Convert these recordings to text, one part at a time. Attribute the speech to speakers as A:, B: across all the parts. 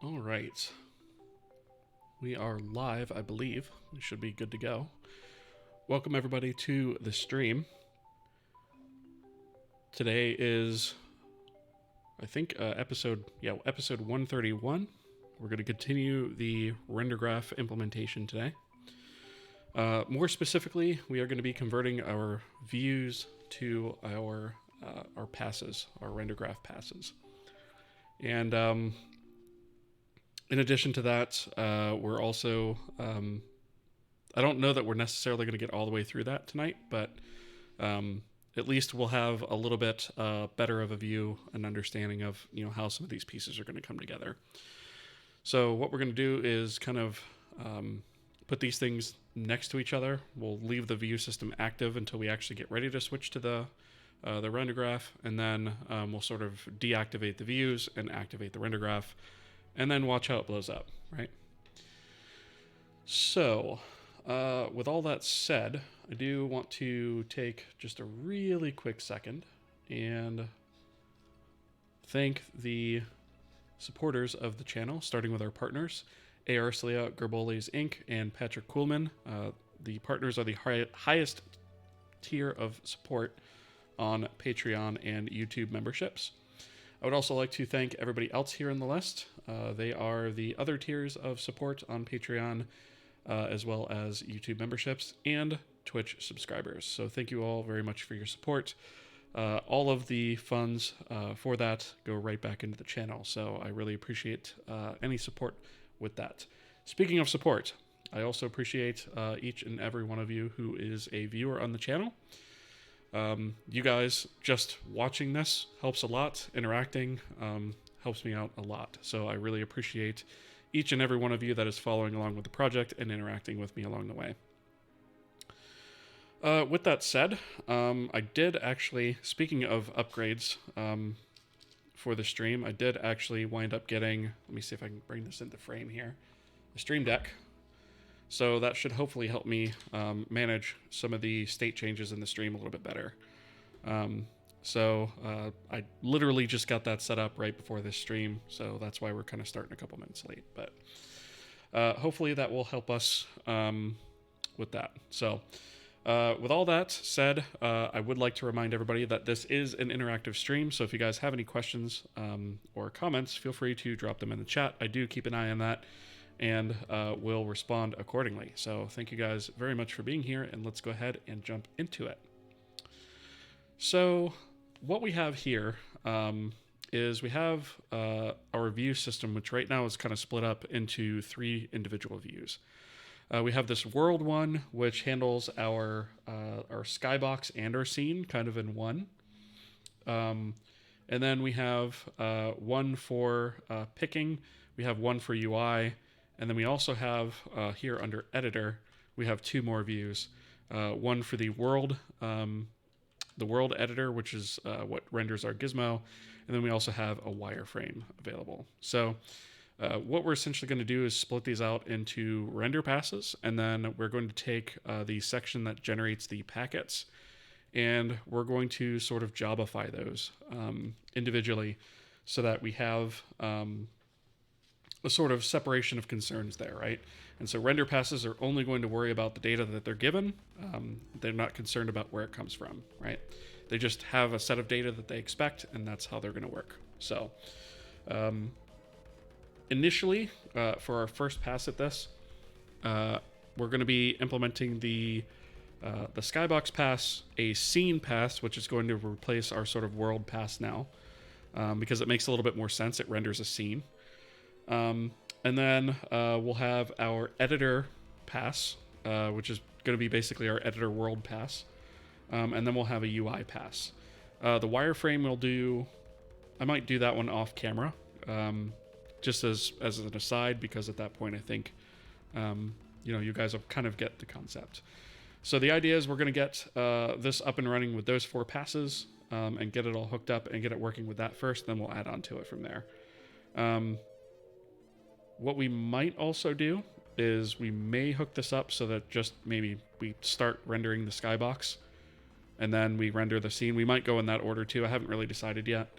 A: All right. We are live, I believe. We should be good to go. Welcome, everybody, to the stream. Today is, I think, episode 131. We're going to continue the Rendergraph implementation today. More specifically, we are going to be converting our views to our passes, our Rendergraph passes. And in addition to that, we're also, I don't know that we're necessarily going to get all the way through that tonight, but at least we'll have a little bit better of a view and understanding of, how some of these pieces are going to come together. So what we're going to do is kind of put these things next to each other. We'll leave the view system active until we actually get ready to switch to the render graph, and then we'll sort of deactivate the views and activate the render graph, and then watch how it blows up, right? So, with all that said, I do want to take just a really quick second and thank the supporters of the channel, starting with our partners, ARS Layout, Gerboles Inc., and Patrick Kuhlman. The partners are the highest tier of support on Patreon and YouTube memberships. I would also like to thank everybody else here in the list. They are the other tiers of support on Patreon, as well as YouTube memberships and Twitch subscribers. So thank you all very much for your support. All of the funds for that go right back into the channel, so I really appreciate any support with that. Speaking of support, I also appreciate each and every one of you who is a viewer on the channel. You guys just watching this helps a lot. Interacting helps me out a lot. So I really appreciate each and every one of you that is following along with the project and interacting with me along the way. With that said, I did actually, speaking of upgrades for the stream, I did actually wind up getting, let me see if I can bring this into frame here, the Stream Deck. So that should hopefully help me manage some of the state changes in the stream a little bit better. I literally just got that set up right before this stream, so that's why we're kind of starting a couple minutes late. But hopefully that will help us with that. So with all that said, I would like to remind everybody that this is an interactive stream, so if you guys have any questions or comments, feel free to drop them in the chat. I do keep an eye on that, and will respond accordingly. So thank you guys very much for being here, and let's go ahead and jump into it. So what we have here is we have our view system, which right now is kind of split up into 3 individual views. We have this world one, which handles our skybox and our scene kind of in one. And then we have one for picking, we have one for UI, and then we also have here under editor, we have 2 more views. One for the world editor, which is what renders our gizmo, and then we also have a wireframe available. So what we're essentially going to do is split these out into render passes, and then we're going to take the section that generates the packets, and we're going to sort of jobify those individually so that we have a sort of separation of concerns there, right? And so render passes are only going to worry about the data that they're given. They're not concerned about where it comes from, right? They just have a set of data that they expect, and that's how they're going to work. So initially, for our first pass at this, we're going to be implementing the Skybox pass, a scene pass, which is going to replace our sort of world pass now, because it makes a little bit more sense. It renders a scene. And then we'll have our editor pass, which is going to be basically our editor world pass. And then we'll have a UI pass. The wireframe we'll do, I might do that one off camera, just as an aside, because at that point I think, you guys will kind of get the concept. So the idea is we're going to get this up and running with those 4 passes and get it all hooked up and get it working with that first, then we'll add on to it from there. What we might also do is we may hook this up so that just maybe we start rendering the skybox and then we render the scene. We might go in that order too. I haven't really decided yet.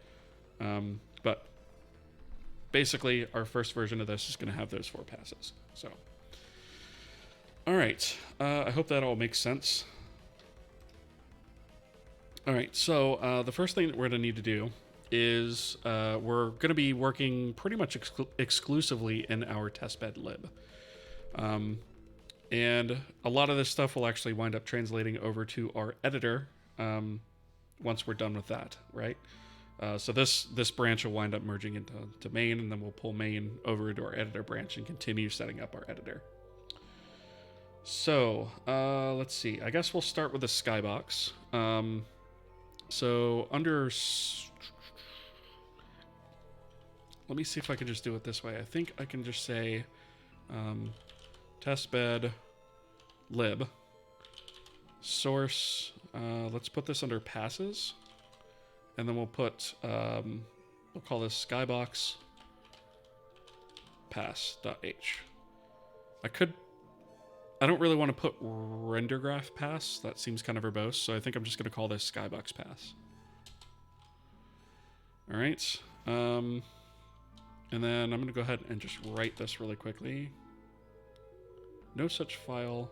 A: But basically, our first version of this is going to have those 4 passes. So, all right. I hope that all makes sense. All right, so the first thing that we're going to need to do is we're going to be working pretty much exclusively in our testbed lib. And a lot of this stuff will actually wind up translating over to our editor once we're done with that, right? So this branch will wind up merging into main, and then we'll pull main over into our editor branch and continue setting up our editor. So let's see. I guess we'll start with the Skybox. So under... Let me see if I can just do it this way. I think I can just say testbed lib source. Let's put this under passes. And then we'll put, we'll call this Skybox pass.h. I don't really want to put Rendergraph pass. That seems kind of verbose, so I think I'm just going to call this Skybox pass. All right. And then I'm going to go ahead and just write this really quickly. No such file.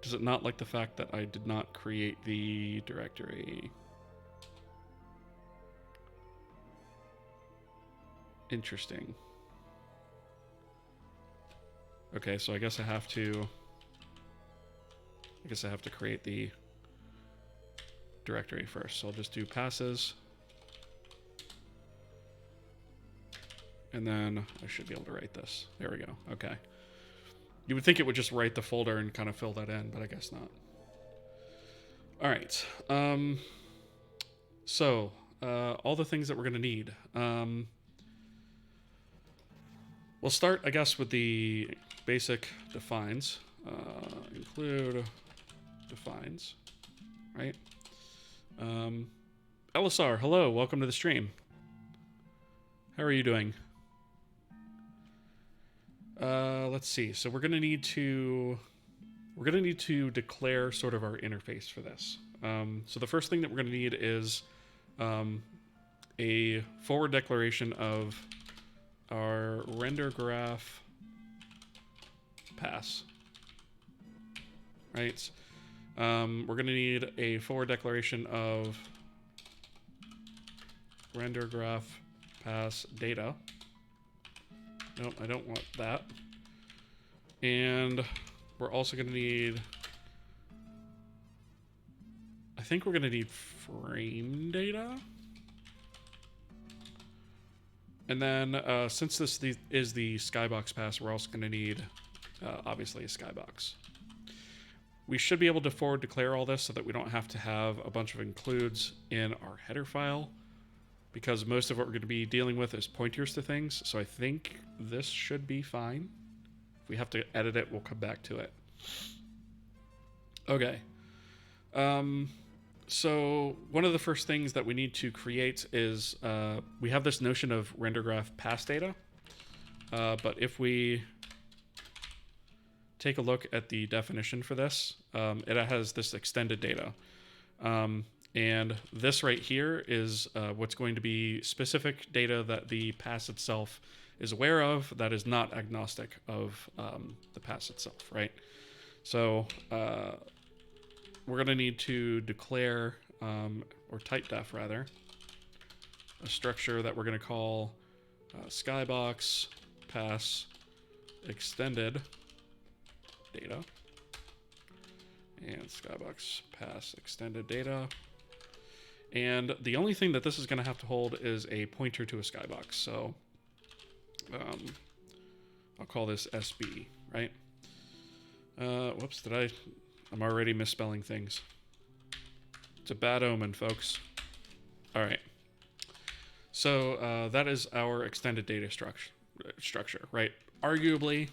A: Does it not like the fact that I did not create the directory? Interesting. Okay, so I guess I have to create the directory first. So I'll just do passes. And then I should be able to write this. There we go. Okay. You would think it would just write the folder and kind of fill that in, but I guess not. All right. So all the things that we're going to need. We'll start, I guess, with the basic defines. Include defines, right? LSR, hello, welcome to the stream. How are you doing? Let's see. So we're gonna need to declare sort of our interface for this. So the first thing that we're gonna need is a forward declaration of our Rendergraph pass, right? We're going to need a forward declaration of Rendergraph pass data. Nope, I don't want that. And we're also going to need, I think we're going to need frame data. And then, since this is the Skybox pass, we're also going to need, obviously, a Skybox. We should be able to forward declare all this so that we don't have to have a bunch of includes in our header file, because most of what we're going to be dealing with is pointers to things. So I think this should be fine. If we have to edit it, we'll come back to it. Okay. So one of the first things that we need to create is we have this notion of Rendergraph pass data, but if we take a look at the definition for this, it has this extended data, and this right here is what's going to be specific data that the pass itself is aware of that is not agnostic of the pass itself, right? So we're going to need to declare, or type def rather, a structure that we're going to call Skybox pass extended data. And Skybox pass extended data. And the only thing that this is going to have to hold is a pointer to a Skybox. So I'll call this SB, right? Whoops, I'm already misspelling things. It's a bad omen, folks. All right. So that is our extended data structure, right? Arguably,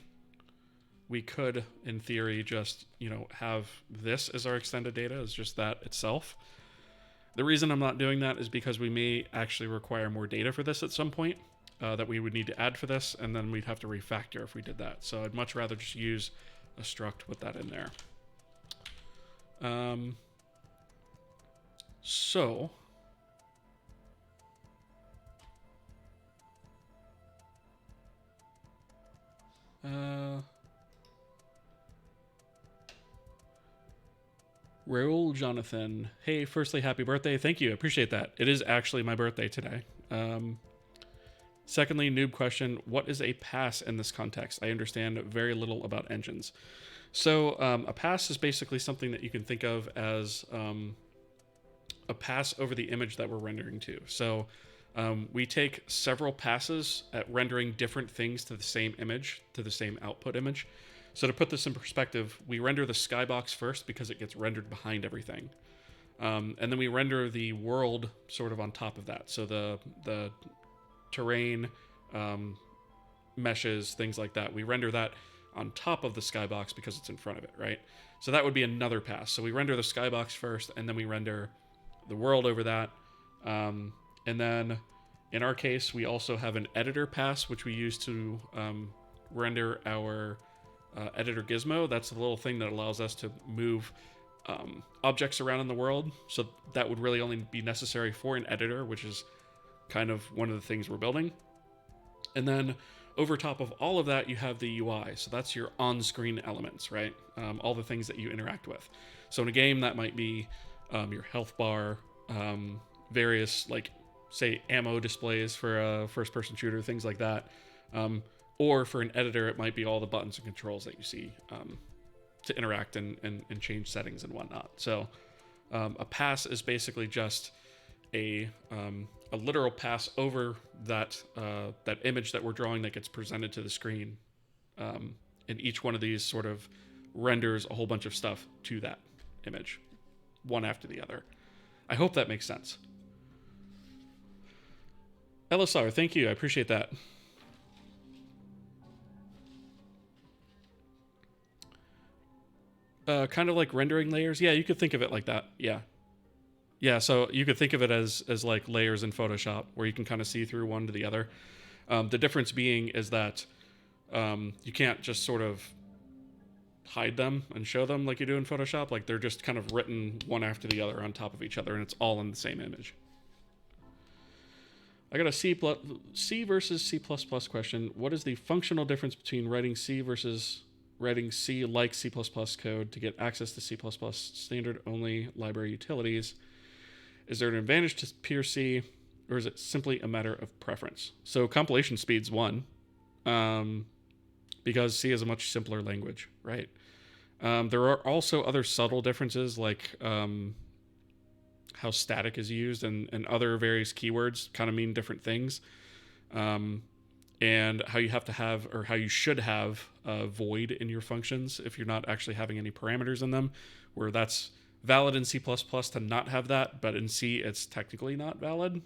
A: we could, in theory, just, have this as our extended data, as just that itself. The reason I'm not doing that is because we may actually require more data for this at some point that we would need to add for this, and then we'd have to refactor if we did that. So I'd much rather just use a struct with that in there. So Raul Jonathan. Hey, firstly, happy birthday. Thank you. I appreciate that. It is actually my birthday today. Secondly, noob question. What is a pass in this context? I understand very little about engines. So a pass is basically something that you can think of as a pass over the image that we're rendering to. So we take several passes at rendering different things to the same image, to the same output image. So to put this in perspective, we render the skybox first because it gets rendered behind everything. And then we render the world sort of on top of that. So the terrain, meshes, things like that. We render that on top of the skybox because it's in front of it, right? So that would be another pass. So we render the skybox first, and then we render the world over that. And then in our case, we also have an editor pass, which we use to render our editor gizmo. That's the little thing that allows us to move objects around in the world. So that would really only be necessary for an editor, which is kind of one of the things we're building. And then over top of all of that, you have the UI. So that's your on-screen elements, right? All the things that you interact with. So in a game, that might be your health bar, various, like, say, ammo displays for a first-person shooter, things like that. Or for an editor, it might be all the buttons and controls that you see to interact and change settings and whatnot. So a pass is basically just a literal pass over that that image that we're drawing that gets presented to the screen. And each one of these sort of renders a whole bunch of stuff to that image, one after the other. I hope that makes sense. LSR, thank you. I appreciate that. Kind of like rendering layers. Yeah, you could think of it like that. Yeah. Yeah, so you could think of it as like layers in Photoshop, where you can kind of see through one to the other. The difference being is that you can't just sort of hide them and show them like you do in Photoshop. Like, they're just kind of written one after the other on top of each other, and it's all in the same image. I got a C versus C++ question. What is the functional difference between writing C versus writing C like C++ code to get access to C++ standard-only library utilities? Is there an advantage to pure C, or is it simply a matter of preference? So compilation speed's one, because C is a much simpler language, right? There are also other subtle differences, like how static is used and other various keywords kind of mean different things. And how you have to have, or how you should have, a void in your functions if you're not actually having any parameters in them, where that's valid in C++ to not have that, but in C it's technically not valid.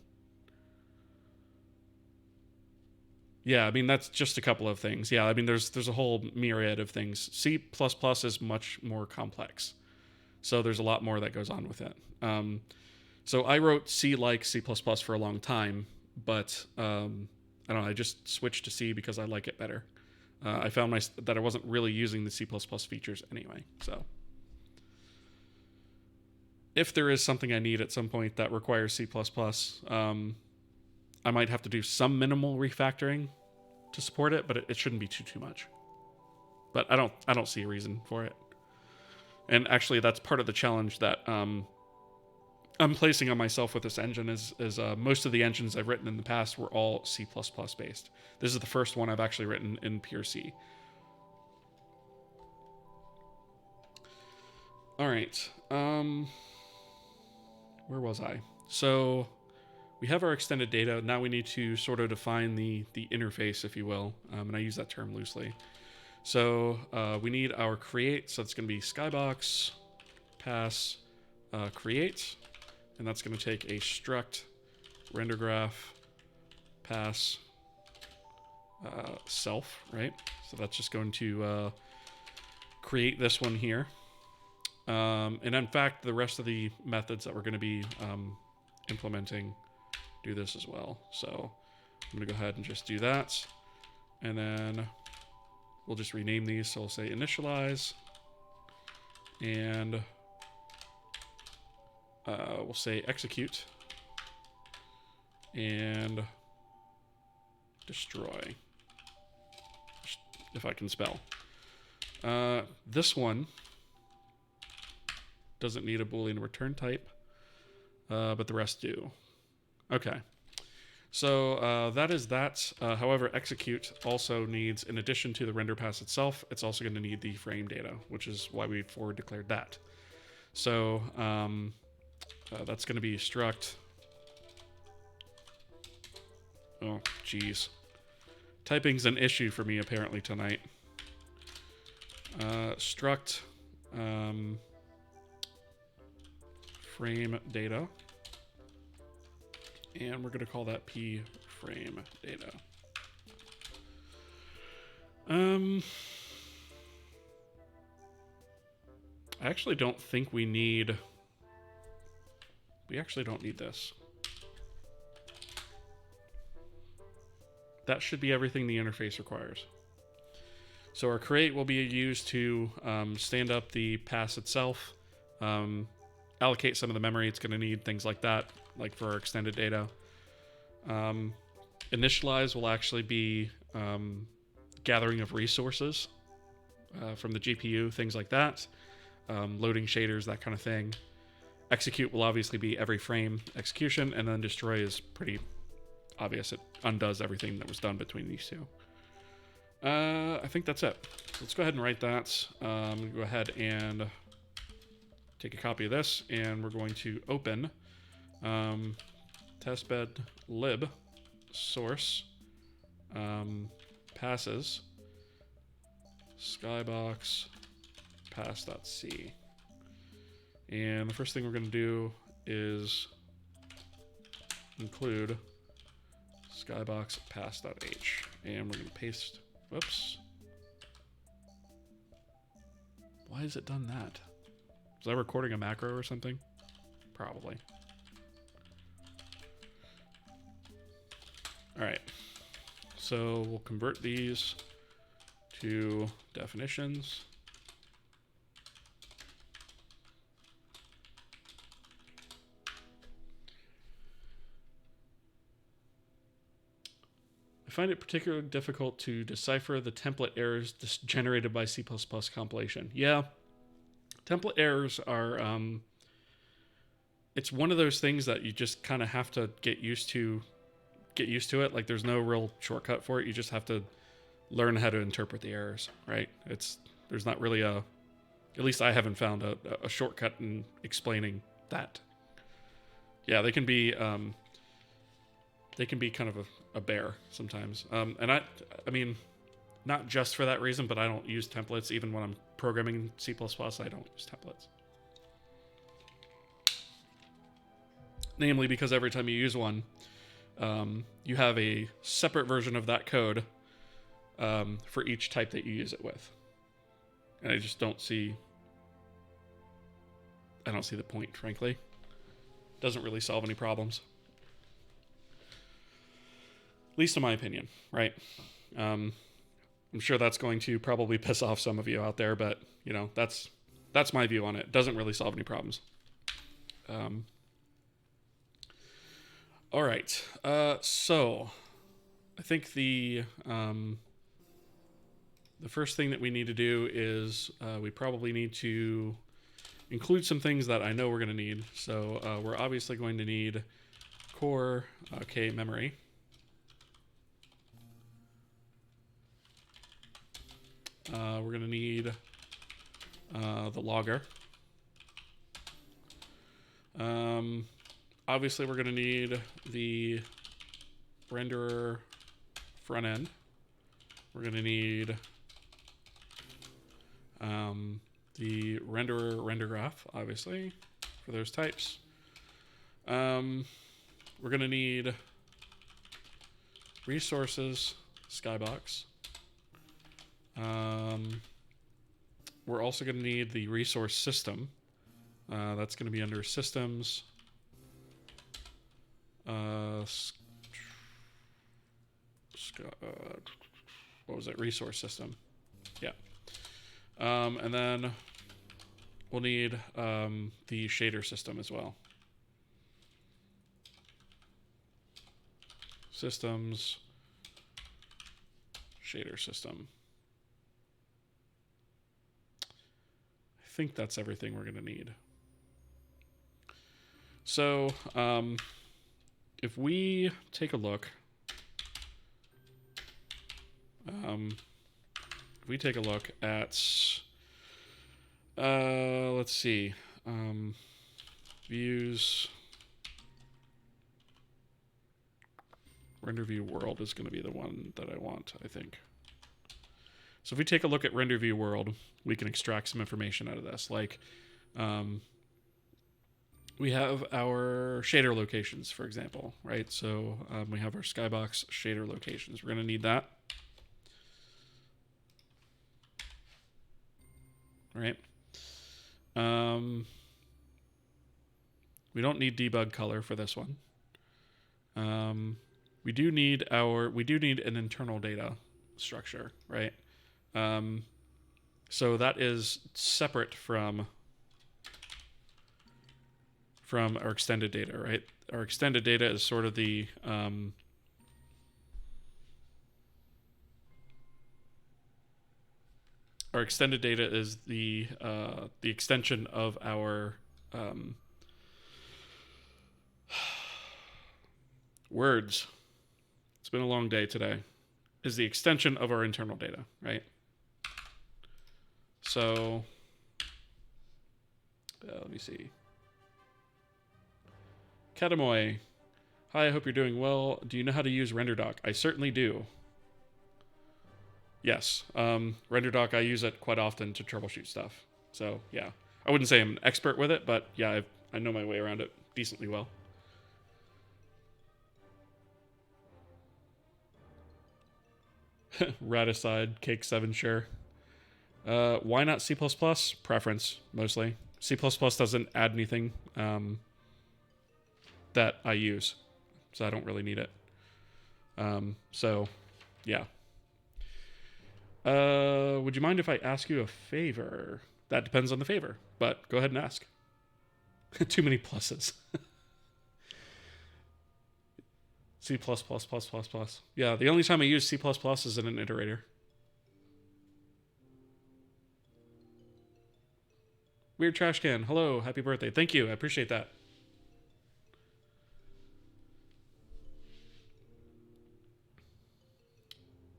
A: Yeah, I mean, that's just a couple of things. Yeah, I mean, there's a whole myriad of things. C++ is much more complex, so there's a lot more that goes on with it. So I wrote C like C++ for a long time, but I don't know, I just switched to C because I like it better. I found that I wasn't really using the C++ features anyway, so. If there is something I need at some point that requires C++, I might have to do some minimal refactoring to support it, but it shouldn't be too much. But I don't see a reason for it. And actually, that's part of the challenge that I'm placing on myself with this engine is most of the engines I've written in the past were all C++ based. This is the first one I've actually written in pure C. All right. Where was I? So we have our extended data. Now we need to sort of define the interface, if you will. And I use that term loosely. So we need our create. So it's going to be Skybox pass create. And that's going to take a struct Rendergraph pass self, right? So that's just going to create this one here. And in fact, the rest of the methods that we're going to be implementing do this as well. So I'm going to go ahead and just do that. And then we'll just rename these. So we'll say initialize. And we'll say execute. And destroy. If I can spell. This one doesn't need a Boolean return type, but the rest do. Okay. So that is that. However, execute also needs, in addition to the render pass itself, it's also going to need the frame data, which is why we forward declared that. So that's going to be struct. Oh, geez. Typing's an issue for me apparently tonight. Struct frame data. And we're going to call that p frame data. I actually don't think we actually don't need this. That should be everything the interface requires. So our create will be used to stand up the pass itself, allocate some of the memory it's going to need, things like that, like for our extended data. Initialize will actually be gathering of resources from the GPU, things like that, loading shaders, that kind of thing. Execute will obviously be every frame execution, and then destroy is pretty obvious. It undoes everything that was done between these two. I think that's it. Let's go ahead and write that. Go ahead and take a copy of this, and we're going to open testbed lib source passes skybox pass.c. And the first thing we're going to do is include skybox pass.h. And we're going to paste. Whoops. Why has it done that? Was I recording a macro or something? Probably. All right. So we'll convert these to definitions. I find it particularly difficult to decipher the template errors generated by C++ compilation. Yeah, template errors are, it's one of those things that you just kind of have to get used to it. Like there's no real shortcut for it. You just have to learn how to interpret the errors, right? There's not really at least I haven't found a shortcut in explaining that. Yeah, they can be kind of a bear sometimes. And I mean, not just for that reason, but I don't use templates. Even when I'm programming in C++, I don't use templates. Namely because every time you use one, you have a separate version of that code for each type that you use it with. And I just don't see the point, frankly. Doesn't really solve any problems. At least in my opinion, right? I'm sure that's going to probably piss off some of you out there, but you know, that's my view on it. Doesn't really solve any problems. All right. So I think the first thing that we need to do is we probably need to include some things that I know we're going to need. So we're obviously going to need core K memory. We're going to need the logger. Obviously, we're going to need the renderer front end. We're going to need the renderer Rendergraph, obviously, for those types. We're going to need resources, Skybox. We're also going to need the resource system. That's going to be under systems. What was it? Resource system. Yeah. And then we'll need the shader system as well. Systems, shader system. I think that's everything we're going to need. So if we take a look, at, let's see, views, render view world is going to be the one that I want, I think. So if we take a look at render view world, we can extract some information out of this. Like, we have our shader locations, for example, right? So we have our Skybox shader locations. We're going to need that. Right. We don't need debug color for this one. We do need an internal data structure, right? So that is separate from our extended data, right? Our extended data is sort of the our extended data is the extension of our words. It's been a long day today. Is the extension of our internal data, right? So let me see. Katamoy, hi, I hope you're doing well. Do you know how to use RenderDoc? I certainly do. Yes, RenderDoc, I use it quite often to troubleshoot stuff. So yeah, I wouldn't say I'm an expert with it, but yeah, I know my way around it decently well. Raticide, Cake 7, sure. Why not C++? Preference, mostly. C++ doesn't add anything that I use, so I don't really need it. So, yeah. Would you mind if I ask you a favor? That depends on the favor, but go ahead and ask. Too many pluses. C++. Yeah, the only time I use C++ is in an iterator. Weird Trash Can, hello, happy birthday. Thank you, I appreciate that.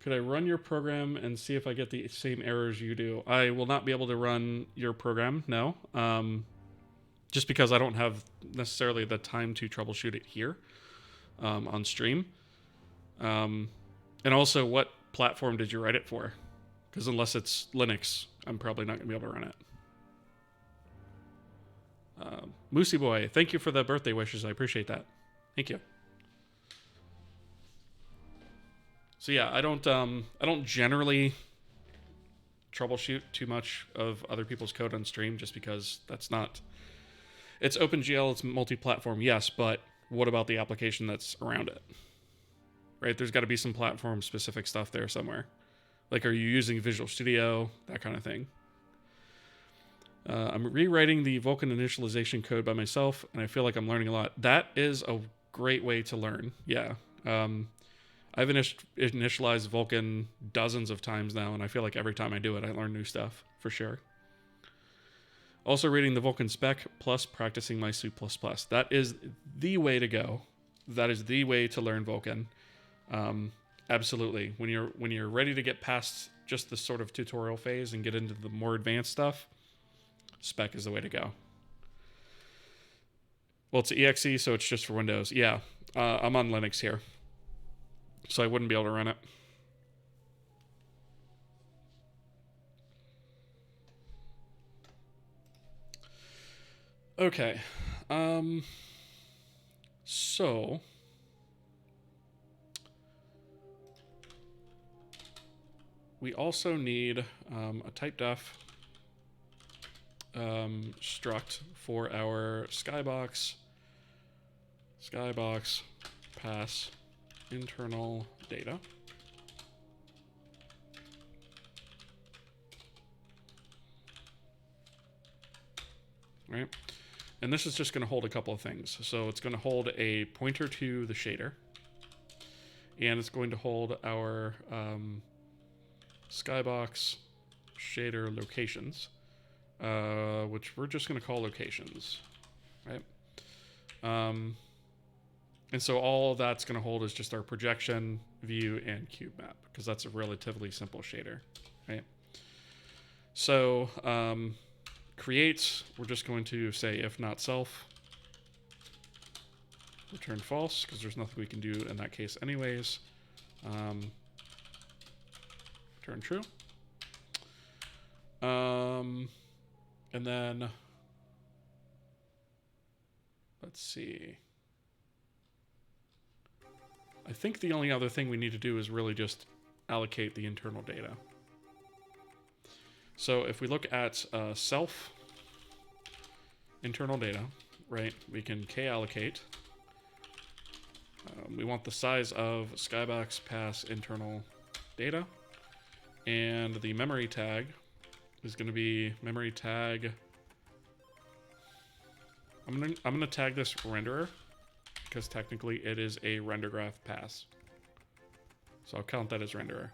A: Could I run your program and see if I get the same errors you do? I will not be able to run your program, no. Just because I don't have necessarily the time to troubleshoot it here on stream. And also, what platform did you write it for? Because unless it's Linux, I'm probably not going to be able to run it. Moosey Boy, thank you for the birthday wishes. I appreciate that. Thank you. So yeah, I don't generally troubleshoot too much of other people's code on stream just because that's not... It's OpenGL, it's multi-platform, yes, but what about the application that's around it? Right? There's got to be some platform-specific stuff there somewhere. Like, are you using Visual Studio? That kind of thing. I'm rewriting the Vulkan initialization code by myself, and I feel like I'm learning a lot. That is a great way to learn. Yeah. I've initialized Vulkan dozens of times now, and I feel like every time I do it, I learn new stuff, for sure. Also reading the Vulkan spec, plus practicing my C++. That is the way to go. That is the way to learn Vulkan. Absolutely. When you're ready to get past just the sort of tutorial phase and get into the more advanced stuff, spec is the way to go. Well, it's exe, so it's just for Windows. Yeah, I'm on Linux here, so I wouldn't be able to run it. Okay. So we also need a typedef struct for our Skybox pass internal data. Right? And this is just going to hold a couple of things. So it's going to hold a pointer to the shader. And it's going to hold our Skybox shader locations, which we're just going to call locations. Right? And so all that's going to hold is just our projection, view, and cube map, because that's a relatively simple shader, right? So create, we're just going to say if not self, return false, because there's nothing we can do in that case anyways. Return true. And then, let's see. I think the only other thing we need to do is really just allocate the internal data. So if we look at self internal data, right, we can k-allocate. We want the size of Skybox pass internal data. And the memory tag is going to be memory tag. I'm gonna tag this renderer, because technically it is a Rendergraph pass. So I'll count that as renderer.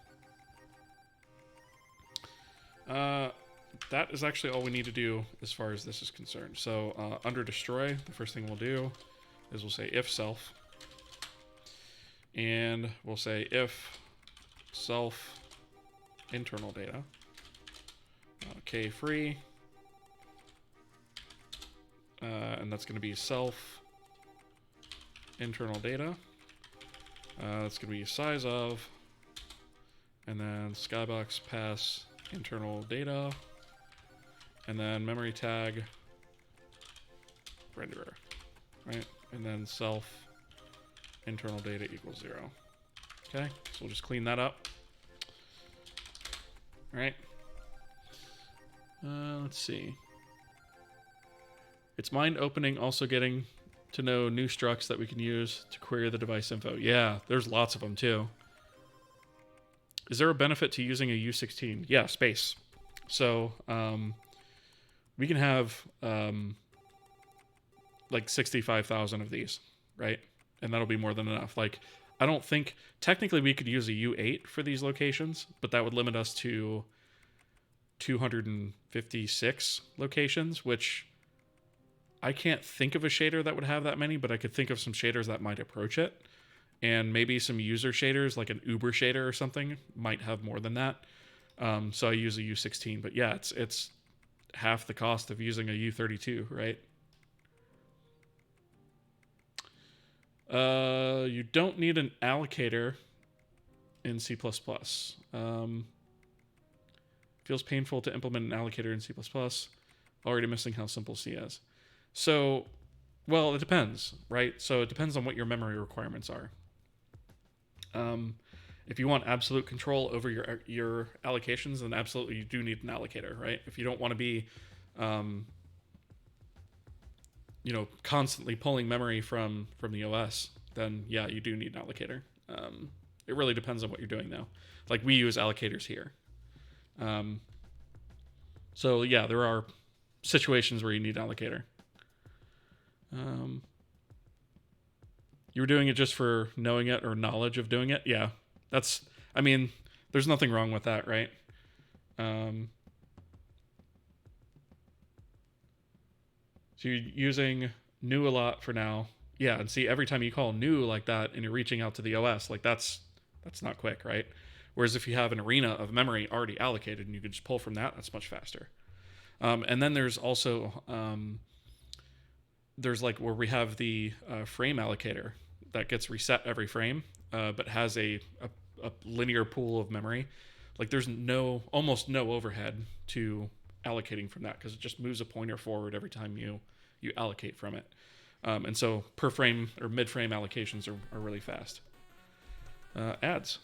A: That is actually all we need to do as far as this is concerned. So under destroy, the first thing we'll do is we'll say if self. And we'll say if self internal data, k free, and that's going to be self internal data. That's going to be size of, and then Skybox pass internal data, and then memory tag renderer, right? And then self internal data equals 0. Okay, so we'll just clean that up. All right. Let's see. It's mind-opening also getting to know new structs that we can use to query the device info. Yeah, there's lots of them too. Is there a benefit to using a U16? Yeah, space. So we can have like 65,000 of these, right? And that'll be more than enough. Like, I don't think, technically we could use a U8 for these locations, but that would limit us to 256 locations, which I can't think of a shader that would have that many, but I could think of some shaders that might approach it. And maybe some user shaders, like an Uber shader or something, might have more than that. So I use a U16, but yeah, it's half the cost of using a U32, right? You don't need an allocator in C++. Feels painful to implement an allocator in C++. Already missing how simple C is. So, well, it depends, right? So it depends on what your memory requirements are. If you want absolute control over your allocations, then absolutely you do need an allocator, right? If you don't want to be, constantly pulling memory from the OS, then yeah, you do need an allocator. It really depends on what you're doing though. Like we use allocators here. So yeah, there are situations where you need an allocator. You were doing it just for knowing it or knowledge of doing it? Yeah. There's nothing wrong with that, right? So you're using new a lot for now. Yeah, and see, every time you call new like that and you're reaching out to the OS, like that's not quick, right? Whereas if you have an arena of memory already allocated and you can just pull from that, that's much faster. And then there's also, there's like where we have the frame allocator that gets reset every frame, but has a linear pool of memory. Like there's almost no overhead to allocating from that because it just moves a pointer forward every time you allocate from it. And so per frame or mid-frame allocations are really fast. Ads.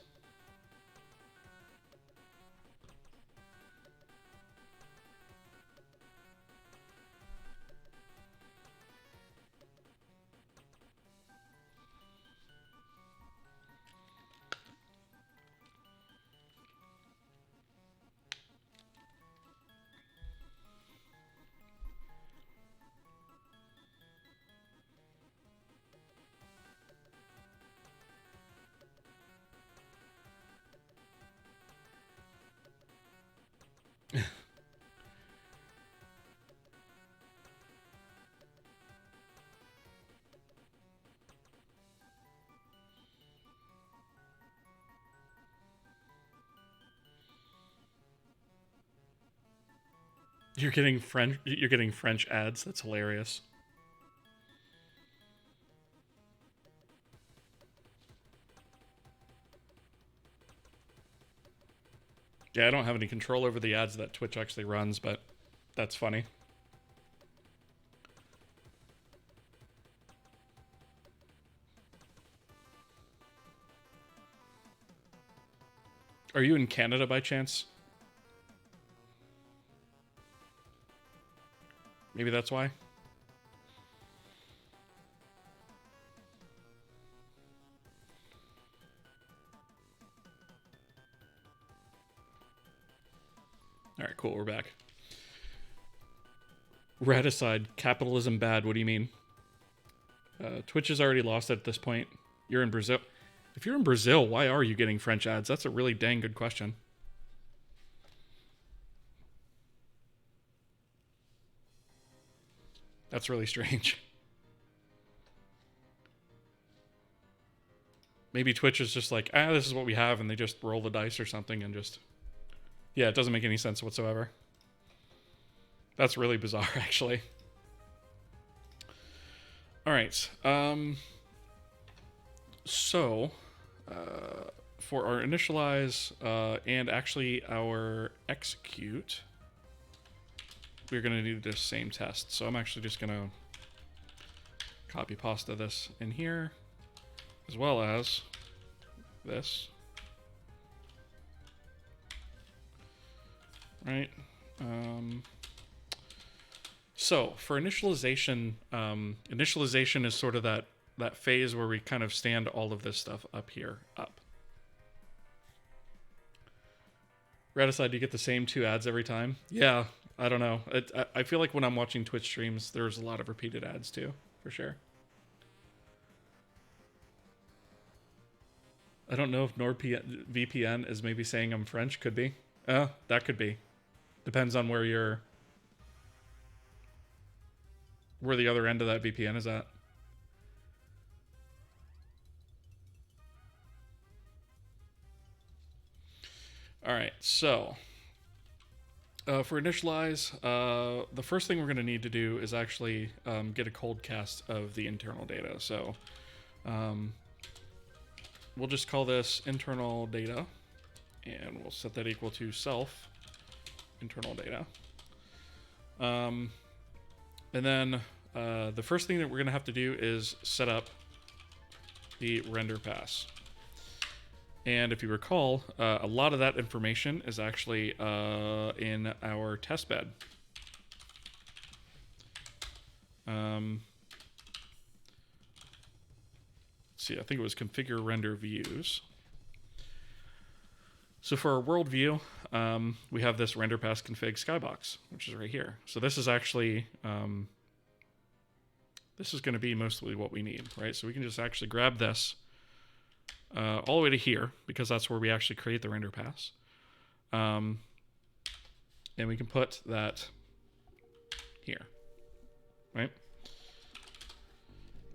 A: You're getting French ads. That's hilarious. Yeah, I don't have any control over the ads that Twitch actually runs, but that's funny. Are you in Canada by chance? Maybe that's why. All right, cool. We're back. Rat aside, capitalism bad. What do you mean? Twitch is already lost at this point. You're in Brazil. If you're in Brazil, why are you getting French ads? That's a really dang good question. That's really strange. Maybe Twitch is just like, this is what we have, and they just roll the dice or something and just... Yeah, it doesn't make any sense whatsoever. That's really bizarre, actually. All right. So, for our initialize and actually our execute, we're going to do the same test. So I'm actually just going to copy pasta this in here, as well as this. Right. So for initialization, initialization is sort of that phase where we kind of stand all of this stuff up here, up. Raticide, do you get the same 2 ads every time? Yeah, I don't know. I feel like when I'm watching Twitch streams, there's a lot of repeated ads too, for sure. I don't know if NordVPN is maybe saying I'm French. Could be. That could be. Depends on where the other end of that VPN is at. All right, so for initialize, the first thing we're going to need to do is actually get a cold cast of the internal data. So we'll just call this internal data, and we'll set that equal to self internal data. And then the first thing that we're going to have to do is set up the render pass. And if you recall, a lot of that information is actually in our test bed. Let's see, I think it was configure render views. So for our world view, we have this render pass config skybox, which is right here. So this is actually, this is going to be mostly what we need, right? So we can just actually grab this all the way to here, because that's where we actually create the render pass. And we can put that here, right?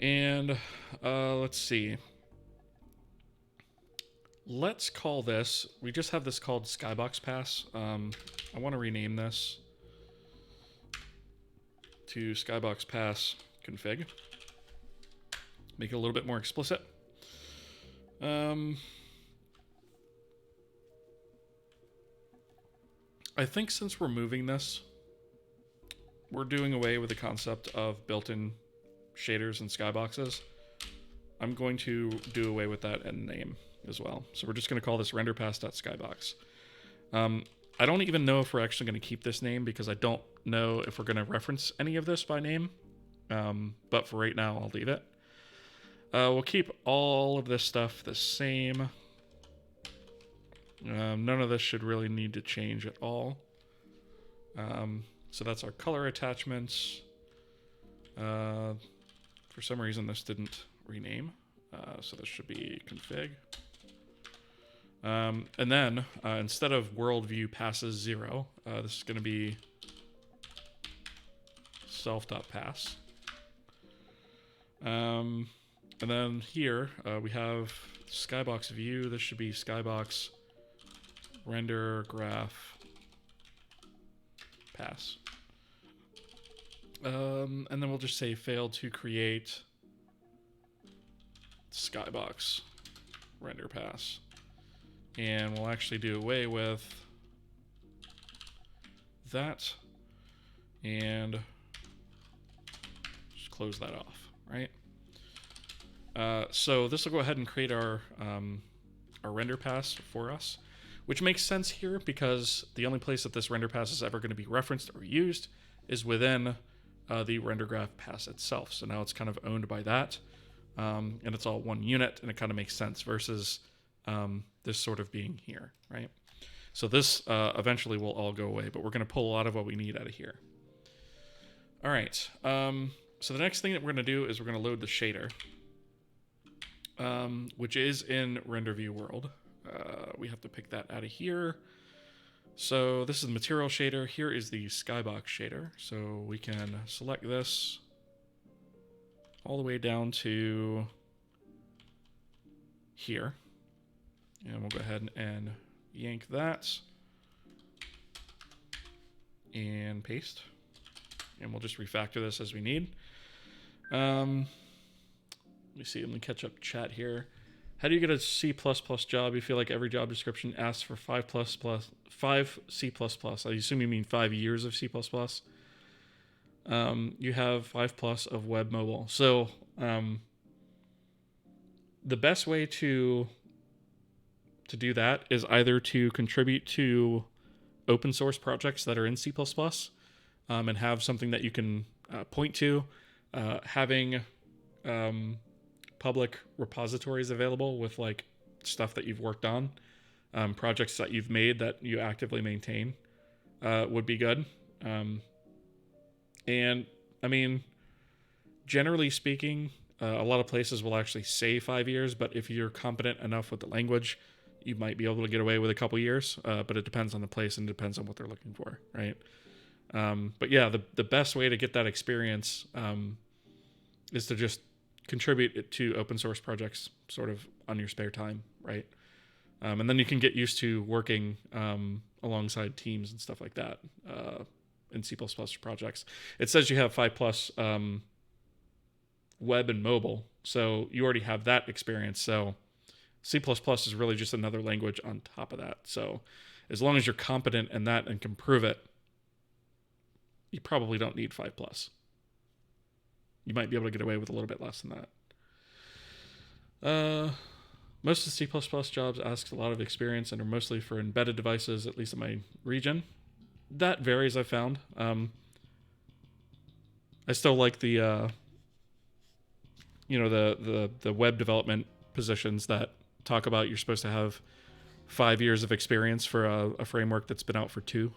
A: And let's see. Let's call this, we just have this called Skybox Pass. I want to rename this to Skybox Pass config. Make it a little bit more explicit. I think since we're moving this, we're doing away with the concept of built-in shaders and skyboxes. I'm going to do away with that end name as well. So we're just going to call this renderpass.skybox. I don't even know if we're actually going to keep this name, because I don't know if we're going to reference any of this by name. But for right now, I'll leave it. We'll keep all of this stuff the same. None of this should really need to change at all. So that's our color attachments. For some reason, this didn't rename. So this should be config. And then instead of world view passes 0, this is going to be self.pass. And then here we have Skybox view. This should be Skybox render graph pass. And then we'll just say failed to create Skybox render pass. And we'll actually do away with that and just close that off, right? So this will go ahead and create our render pass for us, which makes sense here because the only place that this render pass is ever going to be referenced or used is within the Rendergraph pass itself. So now it's kind of owned by that, and it's all one unit, and it kind of makes sense versus this sort of being here, right? So this eventually will all go away, but we're going to pull a lot of what we need out of here. All right, so the next thing that we're going to do is we're going to load the shader, which is in Render View World. We have to pick that out of here. So this is the material shader. Here is the Skybox shader. So we can select this all the way down to here. And we'll go ahead and yank that and paste. And we'll just refactor this as we need. Let me see, let me catch up chat here. How do you get a C++ job? You feel like every job description asks for 5 C++. I assume you mean 5 years of C++. You have 5+ of web mobile. So the best way to do that is either to contribute to open source projects that are in C++, and have something that you can point to, having public repositories available with like stuff that you've worked on, projects that you've made that you actively maintain, would be good. And I mean, generally speaking, a lot of places will actually say 5 years, but if you're competent enough with the language, you might be able to get away with a couple years, but it depends on the place and depends on what they're looking for, right? But yeah, the best way to get that experience is to just contribute it to open source projects sort of on your spare time, right? And then you can get used to working alongside teams and stuff like that in C++ projects. It says you have 5+ web and mobile, so you already have that experience. So C++ is really just another language on top of that. So as long as you're competent in that and can prove it, you probably don't need 5+. You might be able to get away with a little bit less than that. Most of the C++ jobs ask a lot of experience and are mostly for embedded devices, at least in my region. That varies, I've found. I still like the web development positions that talk about you're supposed to have 5 years of experience for a framework that's been out for 2.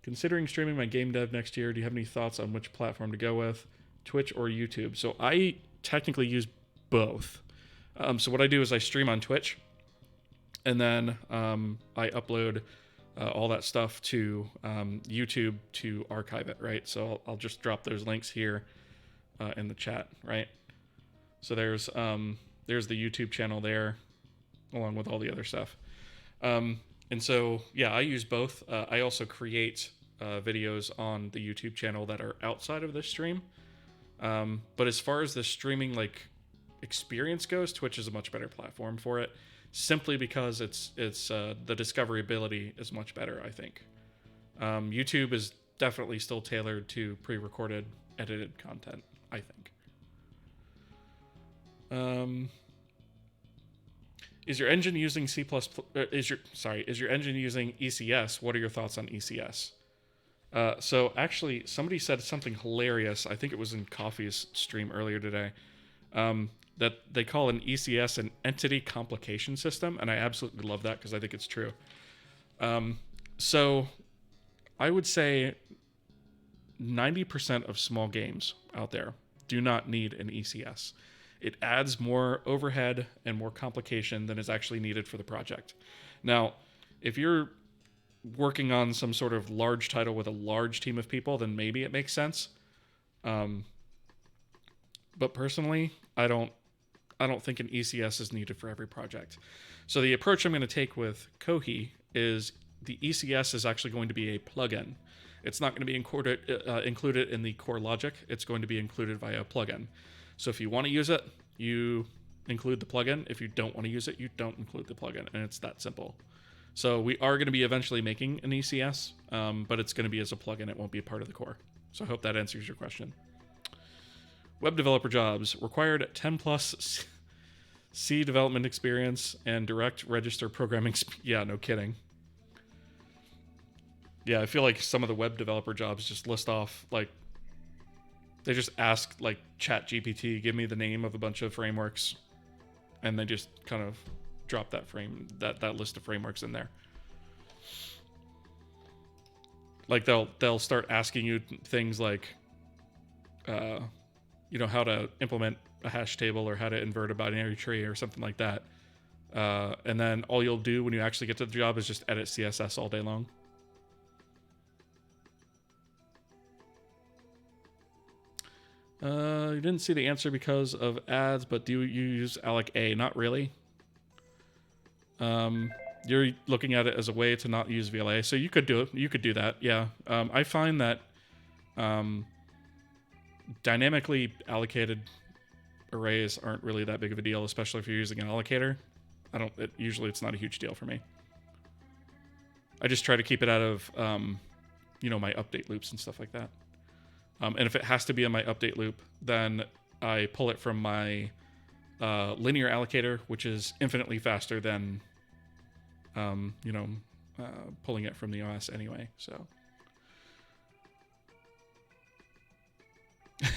A: Considering streaming my game dev next year, do you have any thoughts on which platform to go with, Twitch or YouTube? So I technically use both. So what I do is I stream on Twitch, and then I upload all that stuff to YouTube to archive it, right? So I'll just drop those links here in the chat, right? So there's the YouTube channel there, along with all the other stuff. And so, yeah, I use both. I also create videos on the YouTube channel that are outside of this stream. But as far as the streaming like experience goes, Twitch is a much better platform for it, simply because it's the discoverability is much better, I think. YouTube is definitely still tailored to pre-recorded, edited content, I think. Is your engine using C++? Is your engine using ECS? What are your thoughts on ECS? So actually, somebody said something hilarious. I think it was in Coffee's stream earlier today. That they call an ECS an entity complication system, and I absolutely love that because I think it's true. So I would say 90% of small games out there do not need an ECS. It adds more overhead and more complication than is actually needed for the project. Now, if you're working on some sort of large title with a large team of people, then maybe it makes sense. But personally, I don't think an ECS is needed for every project. So the approach I'm going to take with Kohi is the ECS is actually going to be a plugin. It's not going to be included in the core logic. It's going to be included via a plugin. So if you want to use it, you include the plugin. If you don't want to use it, you don't include the plugin, and it's that simple. So we are going to be eventually making an ECS, but it's going to be as a plugin. It won't be a part of the core. So I hope that answers your question. Web developer jobs required 10 plus C development experience and direct register programming. Yeah, no kidding. Yeah, I feel like some of the web developer jobs just list off, like, they just ask, like, ChatGPT, give me the name of a bunch of frameworks, and they just kind of drop that list of frameworks in there. Like, they'll start asking you things like, you know, how to implement a hash table or how to invert a binary tree or something like that. And then all you'll do when you actually get to the job is just edit CSS all day long. You didn't see the answer because of ads, but do you use alloc A? Not really. You're looking at it as a way to not use VLA, so you could do it. You could do that, yeah. I find that dynamically allocated arrays aren't really that big of a deal, especially if you're using an allocator. Usually it's not a huge deal for me. I just try to keep it out of, you know, my update loops and stuff like that. And if it has to be in my update loop, then I pull it from my linear allocator, which is infinitely faster than, you know, pulling it from the OS anyway. So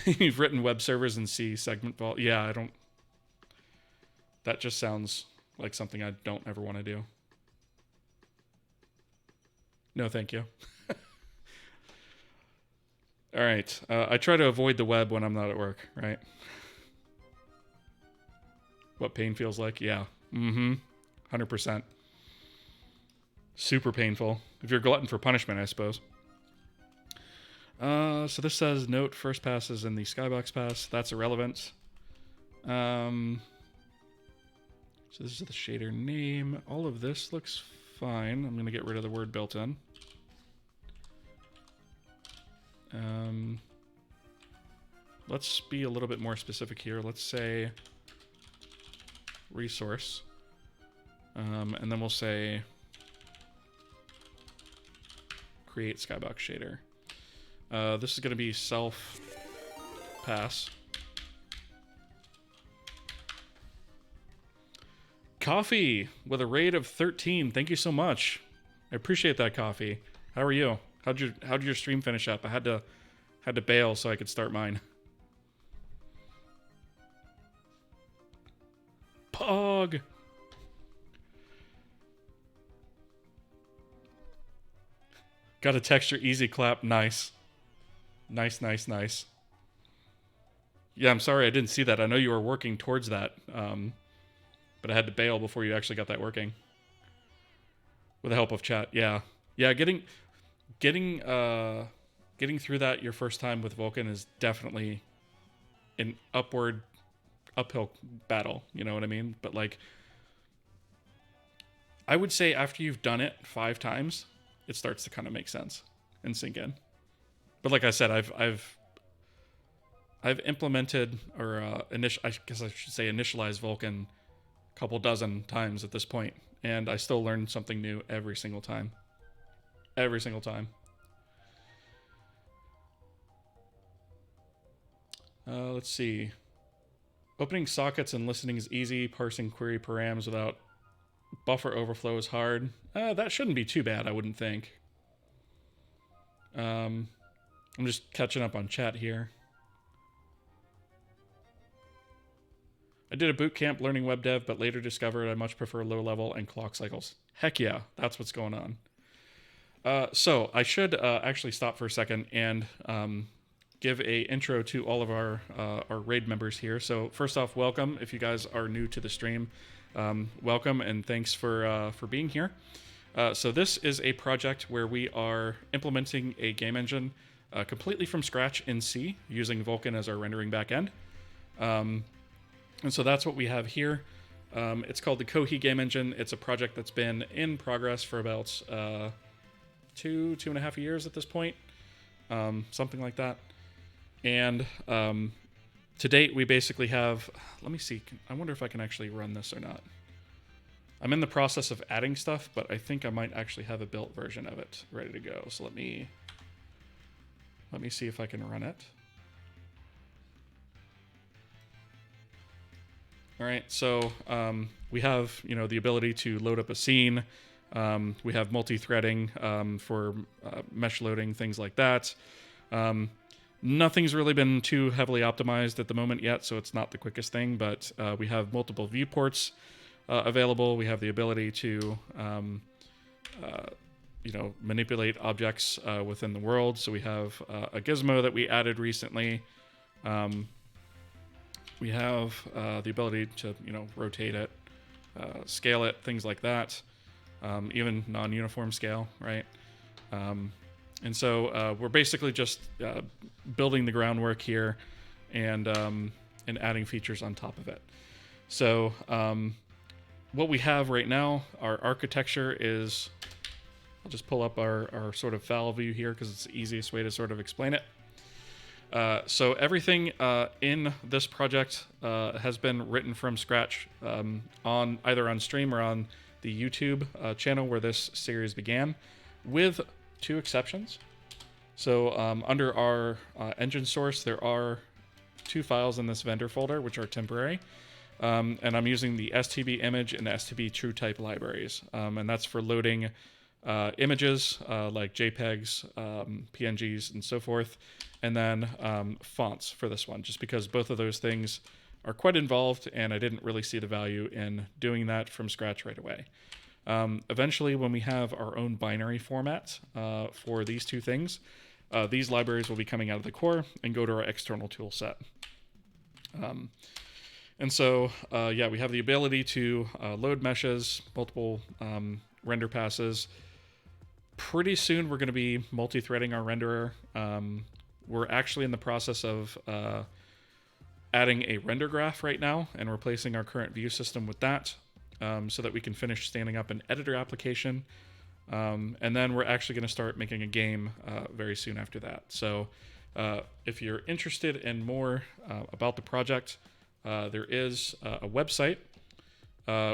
A: you've written web servers in C segment vault. Yeah, I don't. That just sounds like something I don't ever want to do. No, thank you. All right. I try to avoid the web when I'm not at work, right? What pain feels like? Yeah. 100%. Super painful. If you're a glutton for punishment, I suppose. So this says note first pass is in the Skybox pass. That's irrelevant. So this is the shader name. All of this looks fine. I'm going to get rid of the word built in. Let's be a little bit more specific here. Let's say resource. And then we'll say create Skybox shader. This is going to be self pass. Coffee with a rate of 13. Thank you so much. I appreciate that, Coffee. How are you? How'd your stream finish up? I had to bail so I could start mine. Pog. Got a texture easy clap. Nice. Nice. Yeah, I'm sorry I didn't see that. I know you were working towards that. But I had to bail before you actually got that working. With the help of chat. Yeah. Yeah, getting through that your first time with Vulkan is definitely an uphill battle, you know what I mean? But like, I would say after you've done it 5 times, it starts to kind of make sense and sink in. But like I said, I've implemented, or I guess I should say initialized Vulkan a couple dozen times at this point, and I still learn something new every single time. Every single time. Let's see. Opening sockets and listening is easy. Parsing query params without buffer overflow is hard. That shouldn't be too bad, I wouldn't think. I'm just catching up on chat here. I did a boot camp learning web dev, but later discovered I much prefer low level and clock cycles. Heck yeah, that's what's going on. So I should actually stop for a second and give a intro to all of our raid members here. So first off, welcome. If you guys are new to the stream, welcome and thanks for being here. So this is a project where we are implementing a game engine completely from scratch in C using Vulkan as our rendering backend. And so that's what we have here. It's called the Kohi game engine. It's a project that's been in progress for about 2.5 years at this point, something like that. And to date, we basically have, let me see, I wonder if I can actually run this or not. I'm in the process of adding stuff, but I think I might actually have a built version of it ready to go. So let me see if I can run it. All right, so we have, the ability to load up a scene. We have multi-threading for mesh loading, things like that. Nothing's really been too heavily optimized at the moment yet, so it's not the quickest thing, but we have multiple viewports available. We have the ability to, manipulate objects within the world. So we have a gizmo that we added recently. We have the ability to, rotate it, scale it, things like that, even non-uniform scale, right? And so we're basically just building the groundwork here and adding features on top of it. So what we have right now, our architecture is, I'll just pull up our sort of file view here because it's the easiest way to sort of explain it. So everything in this project has been written from scratch on either on stream or on the YouTube channel where this series began, with 2 exceptions. So under our engine source, there are 2 files in this vendor folder which are temporary, and I'm using the STB image and the STB true type libraries, and that's for loading images like JPEGs, PNGs, and so forth, and then fonts for this one, just because both of those things are quite involved, and I didn't really see the value in doing that from scratch right away. Eventually, when we have our own binary format for these 2 things, these libraries will be coming out of the core and go to our external tool set. And so, we have the ability to load meshes, multiple render passes. Pretty soon, we're going to be multi-threading our renderer. We're actually in the process of adding a render graph right now and replacing our current view system with that, so that we can finish standing up an editor application. And then we're actually going to start making a game very soon after that. So if you're interested in more about the project, there is a website,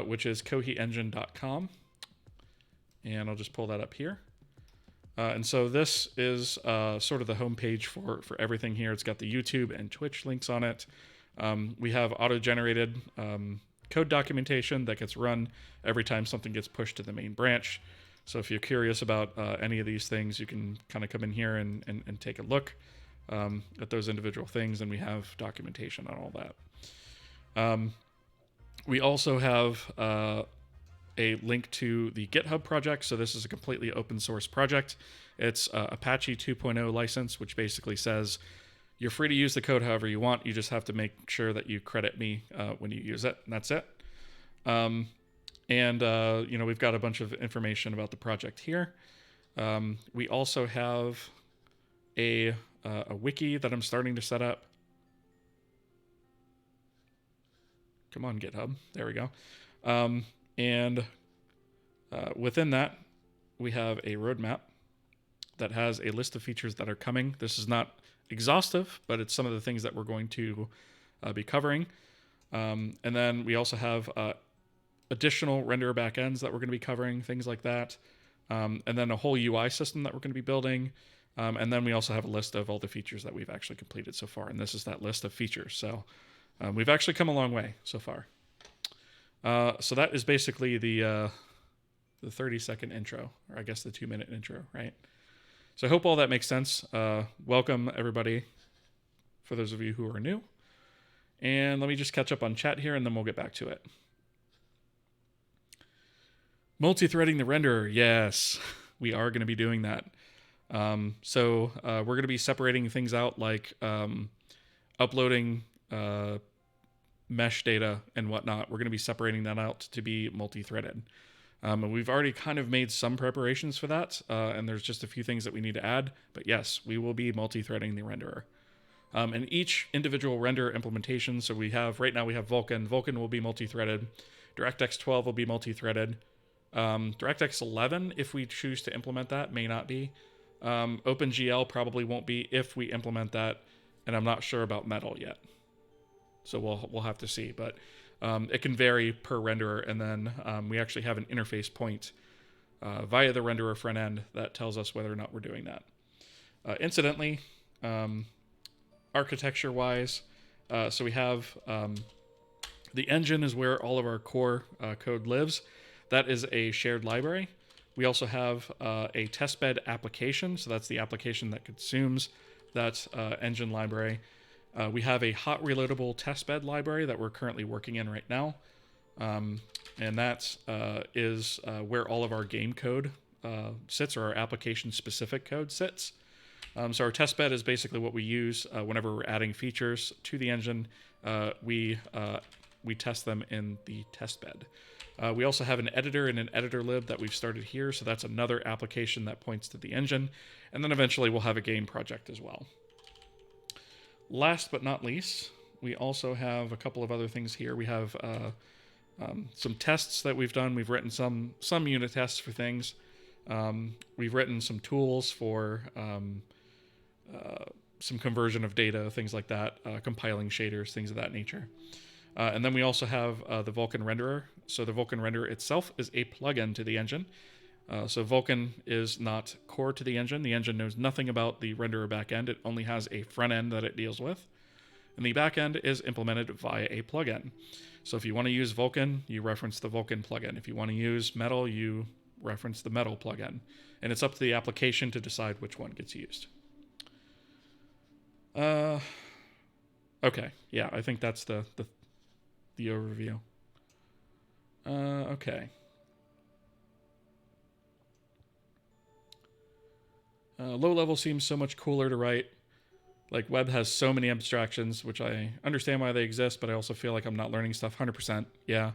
A: which is kohiengine.com. And I'll just pull that up here. And so this is sort of the homepage for everything here. It's got the YouTube and Twitch links on it. We have auto-generated code documentation that gets run every time something gets pushed to the main branch. So if you're curious about any of these things, you can kind of come in here and take a look at those individual things, and we have documentation on all that. We also have a link to the GitHub project. So this is a completely open source project. It's Apache 2.0 license, which basically says you're free to use the code however you want. You just have to make sure that you credit me when you use it, and that's it. We've got a bunch of information about the project here. We also have a wiki that I'm starting to set up. Come on, GitHub. There we go. Within that, we have a roadmap that has a list of features that are coming. This is not exhaustive, but it's some of the things that we're going to be covering. And then we also have additional renderer backends that we're going to be covering, things like that. And then a whole UI system that we're going to be building. And then we also have a list of all the features that we've actually completed so far. And this is that list of features. So we've actually come a long way so far. So that is basically the 30-second intro, or I guess the 2-minute intro, right? So I hope all that makes sense. Welcome, everybody, for those of you who are new. And let me just catch up on chat here, and then we'll get back to it. Multi-threading the renderer. Yes, we are going to be doing that. So we're going to be separating things out like uploading mesh data and whatnot. We're going to be separating that out to be multi-threaded. And we've already kind of made some preparations for that, and there's just a few things that we need to add. But yes, we will be multi-threading the renderer. And each individual render implementation, so right now we have Vulcan. Vulcan will be multi-threaded. DirectX 12 will be multi-threaded. DirectX 11, if we choose to implement that, may not be. OpenGL probably won't be if we implement that, and I'm not sure about Metal yet. So we'll have to see, but it can vary per renderer, and then we actually have an interface point via the renderer front end that tells us whether or not we're doing that. Incidentally, architecture-wise, so we have the engine is where all of our core code lives. That is a shared library. We also have a testbed application, so that's the application that consumes that engine library. We have a hot reloadable testbed library that we're currently working in right now, and that is where all of our game code sits, or our application-specific code sits. So our testbed is basically what we use whenever we're adding features to the engine. We test them in the testbed. We also have an editor and an editor lib that we've started here, so that's another application that points to the engine. And then eventually we'll have a game project as well. Last but not least, we also have a couple of other things here. We have some tests that we've done. We've written some unit tests for things. We've written some tools for some conversion of data, things like that, compiling shaders, things of that nature. And then we also have the Vulkan renderer. So the Vulkan renderer itself is a plugin to the engine. So Vulkan is not core to the engine. The engine knows nothing about the renderer backend. It only has a front end that it deals with. And the backend is implemented via a plugin. So if you want to use Vulkan, you reference the Vulkan plugin. If you want to use Metal, you reference the Metal plugin. And it's up to the application to decide which one gets used. Okay, yeah, I think that's the overview. Okay. Low level seems so much cooler to write. Like, web has so many abstractions, which I understand why they exist, but I also feel like I'm not learning stuff 100%. Yeah.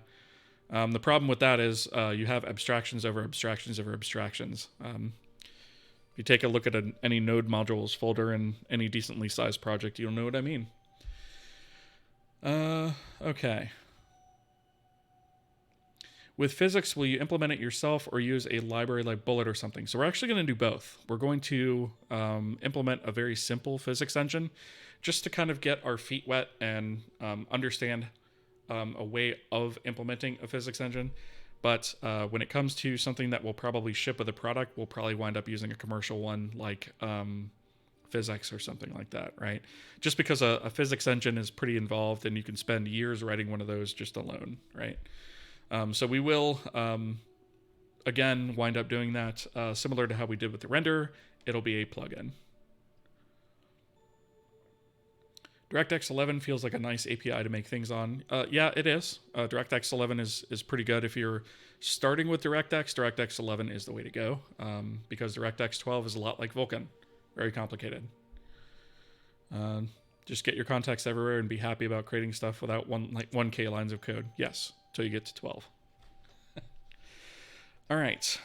A: The problem with that is you have abstractions over abstractions over abstractions. If you take a look at any node modules folder in any decently sized project, you'll know what I mean. Okay. With physics, will you implement it yourself or use a library like Bullet or something? So we're actually going to do both. We're going to implement a very simple physics engine just to kind of get our feet wet and understand a way of implementing a physics engine. But when it comes to something that will probably ship with a product, we'll probably wind up using a commercial one like physics or something like that, right? Just because a physics engine is pretty involved and you can spend years writing one of those just alone, right? So we will, again, wind up doing that similar to how we did with the renderer. It'll be a plugin. DirectX 11 feels like a nice API to make things on. Yeah, it is. DirectX 11 is pretty good. If you're starting with DirectX, DirectX 11 is the way to go, because DirectX 12 is a lot like Vulkan. Very complicated. Just get your context everywhere and be happy about creating stuff without 1K lines of code. Yes, until you get to 12. All right.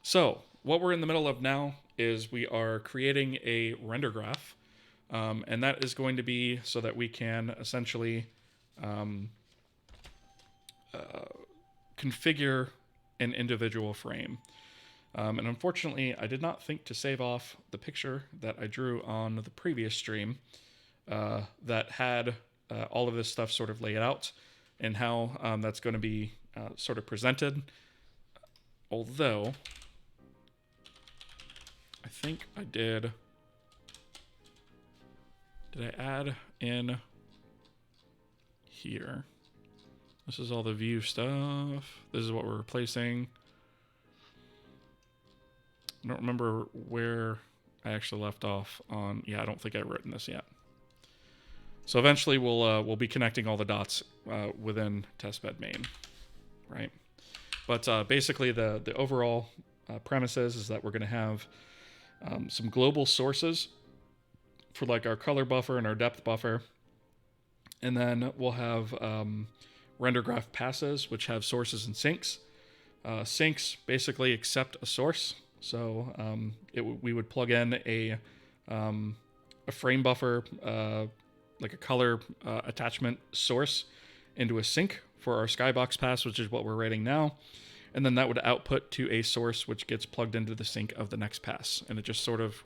A: So what we're in the middle of now is we are creating a render graph. And that is going to be so that we can essentially configure an individual frame. And unfortunately, I did not think to save off the picture that I drew on the previous stream that had all of this stuff sort of laid out and how that's going to be sort of presented. Although, I think I did... Did I add in here? This is all the view stuff. This is what we're replacing. I don't remember where I actually left off on. Yeah, I don't think I've written this yet. So eventually we'll be connecting all the dots within testbed main, right? But basically the overall premise is that we're going to have some global sources for like our color buffer and our depth buffer. And then we'll have render graph passes, which have sources and sinks. Sinks basically accept a source. So we would plug in a frame buffer, like a color attachment source into a sink for our Skybox pass, which is what we're writing now. And then that would output to a source which gets plugged into the sink of the next pass. And it just sort of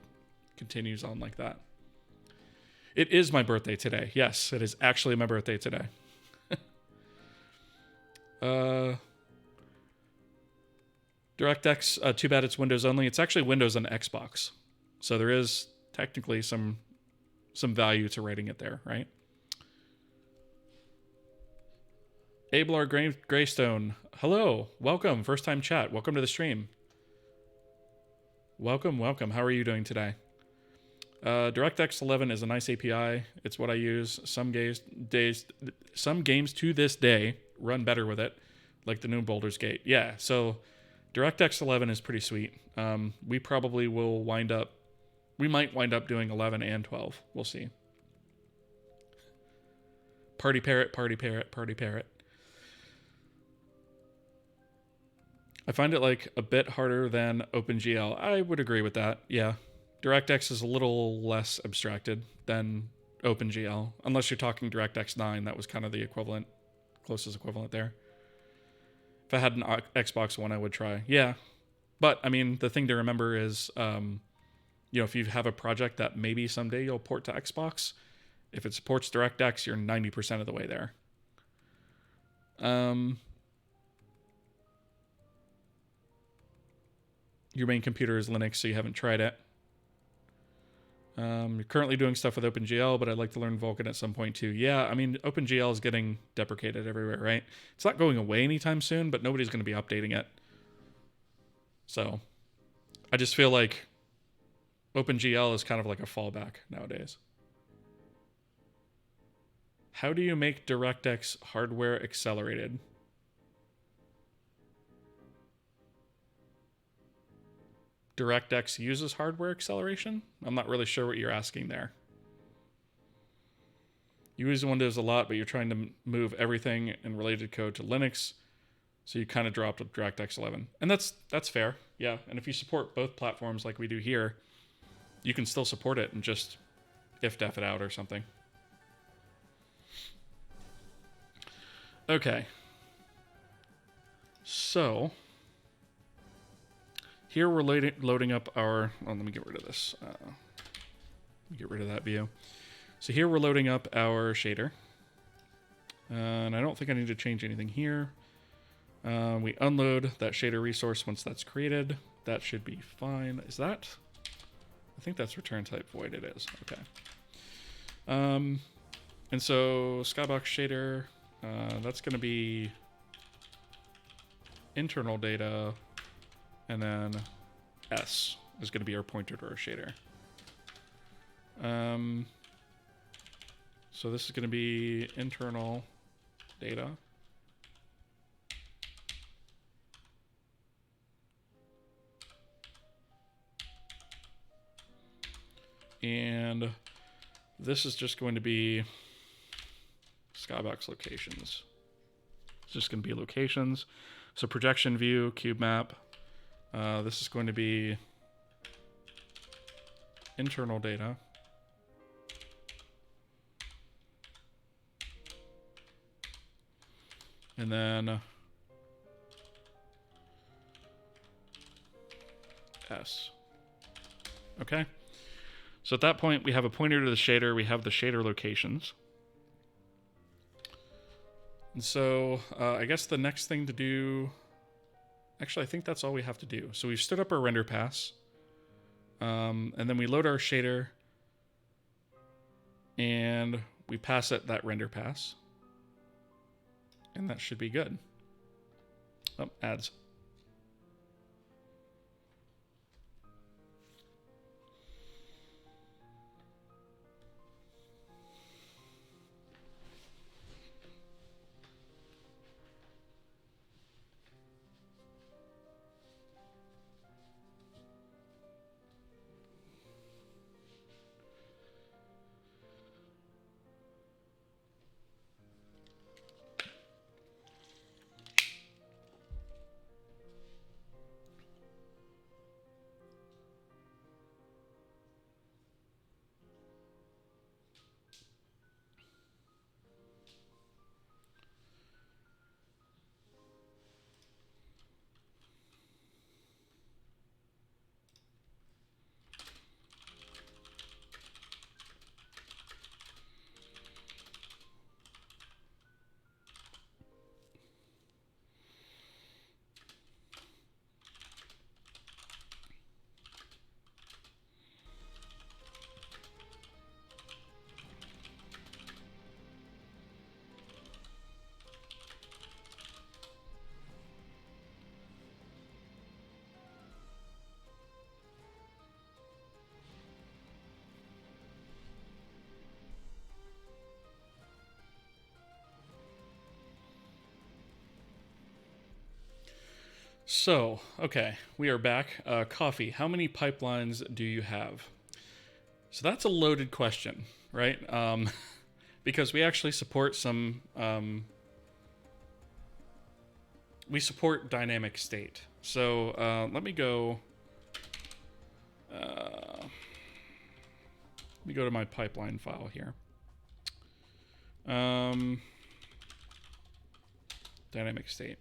A: continues on like that. It is my birthday today. Yes, it is actually my birthday today. DirectX, too bad it's Windows only. It's actually Windows and Xbox. So there is technically some value to writing it there, right? Ablar Greystone, hello, welcome, first time chat, welcome to the stream. Welcome, welcome, how are you doing today? DirectX 11 is a nice API, it's what I use. Some games to this day run better with it, like the new Baldur's Gate. Yeah, so DirectX 11 is pretty sweet. We probably will we might wind up doing 11 and 12, we'll see. Party parrot, party parrot, party parrot. I find it like a bit harder than OpenGL. I would agree with that. Yeah. DirectX is a little less abstracted than OpenGL. Unless you're talking DirectX 9, that was kind of the equivalent, closest equivalent there. If I had an Xbox One, I would try. Yeah. But, I mean, the thing to remember is, if you have a project that maybe someday you'll port to Xbox, if it supports DirectX, you're 90% of the way there. Your main computer is Linux, so you haven't tried it. You're currently doing stuff with OpenGL, but I'd like to learn Vulkan at some point too. Yeah, I mean, OpenGL is getting deprecated everywhere, right? It's not going away anytime soon, but nobody's going to be updating it. So, I just feel like OpenGL is kind of like a fallback nowadays. How do you make DirectX hardware accelerated? DirectX uses hardware acceleration? I'm not really sure what you're asking there. You use Windows a lot, but you're trying to move everything in related code to Linux, so you kind of dropped with DirectX 11. And that's fair, yeah. And if you support both platforms like we do here, you can still support it and just if-def it out or something. Okay. So here we're loading up our... Oh, let me get rid of this. Get rid of that view. So here we're loading up our shader. And I don't think I need to change anything here. We unload that shader resource once that's created. That should be fine. Is that... I think that's return type void. It is. Okay. And so Skybox shader, that's going to be internal data, and then S is going to be our pointer to our shader. So this is going to be internal data. And this is just going to be Skybox locations. It's just going to be locations. So projection view, cube map. This is going to be internal data. And then S. Okay. So at that point, we have a pointer to the shader. We have the shader locations. And so I guess the next thing to do... Actually, I think that's all we have to do. So we've stood up our render pass. And then we load our shader. And we pass it that render pass. And that should be good. Oh, ads. So, okay, we are back. Coffee, how many pipelines do you have? So that's a loaded question, right? Because we actually support some, we support dynamic state. So let me go to my pipeline file here. Dynamic state.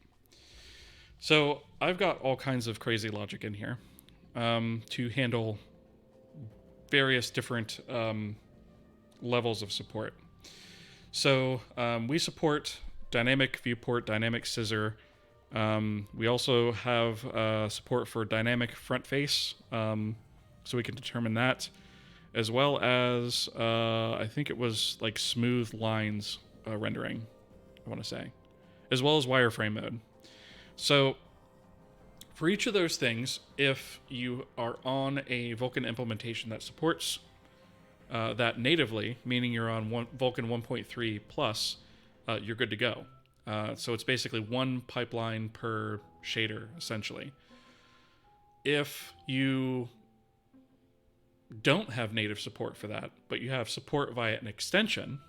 A: So I've got all kinds of crazy logic in here to handle various different levels of support. So we support dynamic viewport, dynamic scissor. We also have support for dynamic front face, so we can determine that, as well as I think it was like smooth lines rendering, I want to say, as well as wireframe mode. So for each of those things, if you are on a Vulkan implementation that supports that natively, meaning you're on Vulkan 1.3 plus, you're good to go. So it's basically one pipeline per shader, essentially. If you don't have native support for that, but you have support via an extension,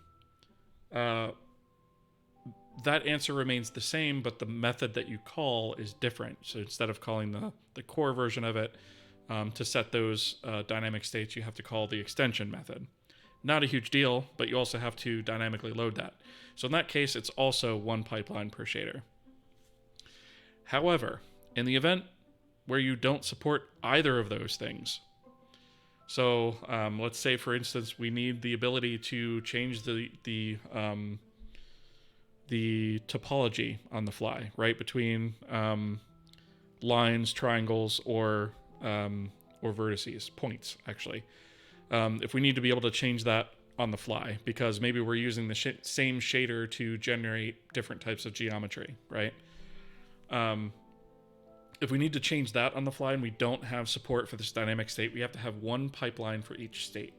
A: that answer remains the same, but the method that you call is different. So instead of calling the core version of it to set those dynamic states, you have to call the extension method. Not a huge deal, but you also have to dynamically load that. So in that case, it's also one pipeline per shader. However, in the event where you don't support either of those things, so let's say, for instance, we need the ability to change the topology on the fly, right, between lines, triangles, or vertices, points, actually. If we need to be able to change that on the fly, because maybe we're using the same shader to generate different types of geometry, right? If we need to change that on the fly and we don't have support for this dynamic state, we have to have one pipeline for each state.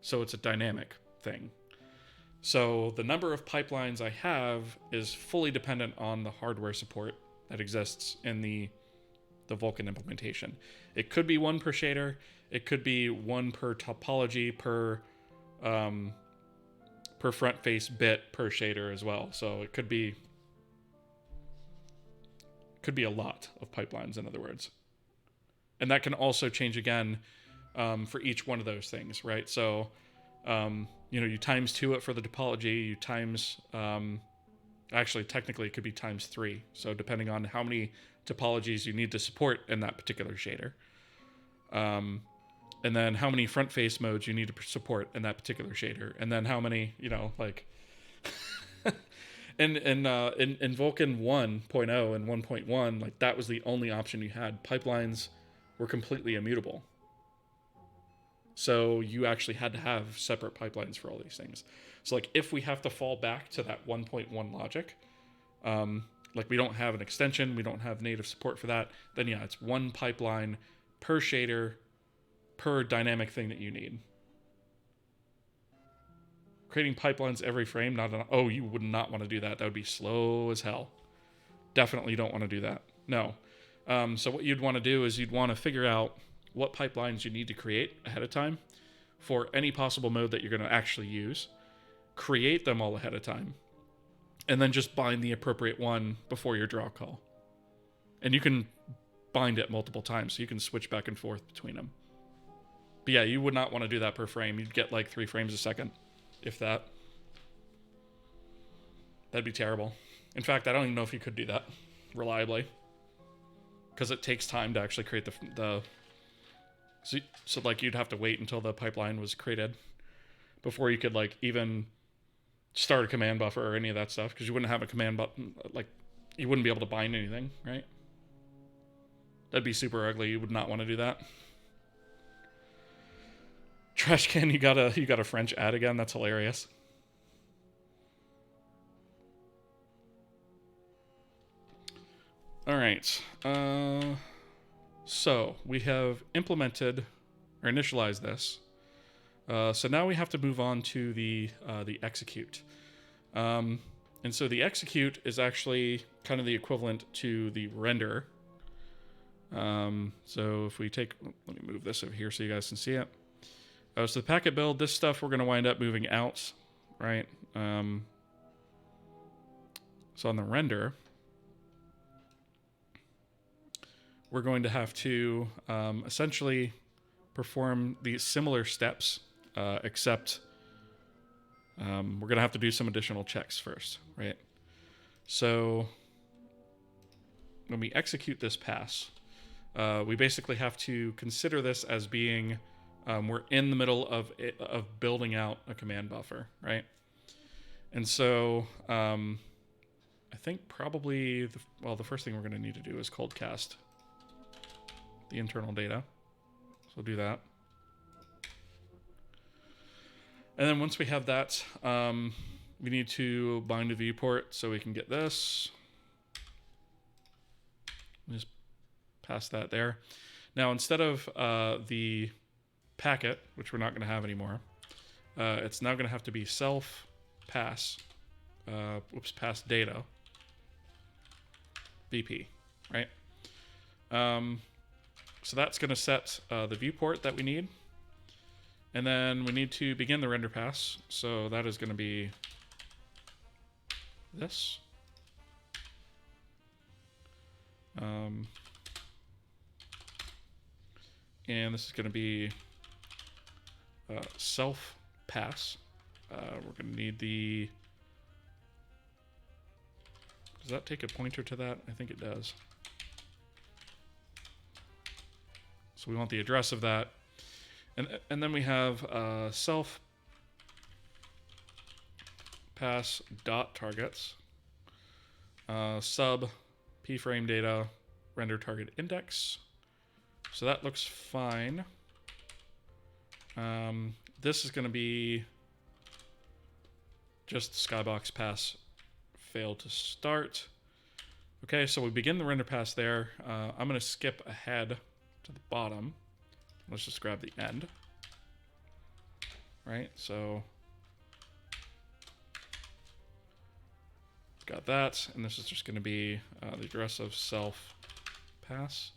A: So it's a dynamic thing. So the number of pipelines I have is fully dependent on the hardware support that exists in the Vulkan implementation. It could be one per shader. It could be one per topology per front face bit per shader as well. So it could be a lot of pipelines, in other words. And that can also change again for each one of those things, right? So you times 2 it for the topology, you times, actually technically it could be times 3. So depending on how many topologies you need to support in that particular shader. And then how many front face modes you need to support in that particular shader. And then how many, like, in Vulkan 1.0 and 1.1, like that was the only option you had. Pipelines were completely immutable. So you actually had to have separate pipelines for all these things. So like if we have to fall back to that 1.1 logic, like we don't have an extension, we don't have native support for that, then yeah, it's one pipeline per shader per dynamic thing that you need. Creating pipelines every frame, you would not want to do that. That would be slow as hell. Definitely don't want to do that. No. So what you'd want to do is you'd want to figure out what pipelines you need to create ahead of time for any possible mode that you're going to actually use. Create them all ahead of time. And then just bind the appropriate one before your draw call. And you can bind it multiple times, so you can switch back and forth between them. But yeah, you would not want to do that per frame. You'd get like 3 frames a second, if that. That'd be terrible. In fact, I don't even know if you could do that reliably, because it takes time to actually create the so like you'd have to wait until the pipeline was created before you could like even start a command buffer or any of that stuff, because you wouldn't have a command button, like you wouldn't be able to bind anything, right? That'd be super ugly. You would not want to do that. Trash can, you got a French ad again. That's hilarious. All right. So we have implemented or initialized this. So now we have to move on to the execute. And so the execute is actually kind of the equivalent to the render. So if we take, let me move this over here so you guys can see it. Oh, so the packet build, this stuff we're going to wind up moving out, right? So on the render, we're going to have to essentially perform these similar steps, except we're going to have to do some additional checks first, right? So when we execute this pass, we basically have to consider this as being we're in the middle of building out a command buffer, right? And so I think probably the first thing we're going to need to do is cold cast the internal data. So we'll do that. And then once we have that, we need to bind a viewport so we can get this. Just pass that there. Now, instead of the packet, which we're not going to have anymore, it's now going to have to be self pass, pass data, BP, right? So that's going to set the viewport that we need. And then we need to begin the render pass. So that is going to be this. And this is going to be self pass. We're going to need the... Does that take a pointer to that? I think it does. So we want the address of that. And then we have self pass dot targets, sub pframe data render target index. So that looks fine. This is going to be just Skybox pass failed to start. Okay, so we begin the render pass there. I'm going to skip ahead to the bottom. Let's just grab the end. Right, so got that, and this is just going to be the address of self pass,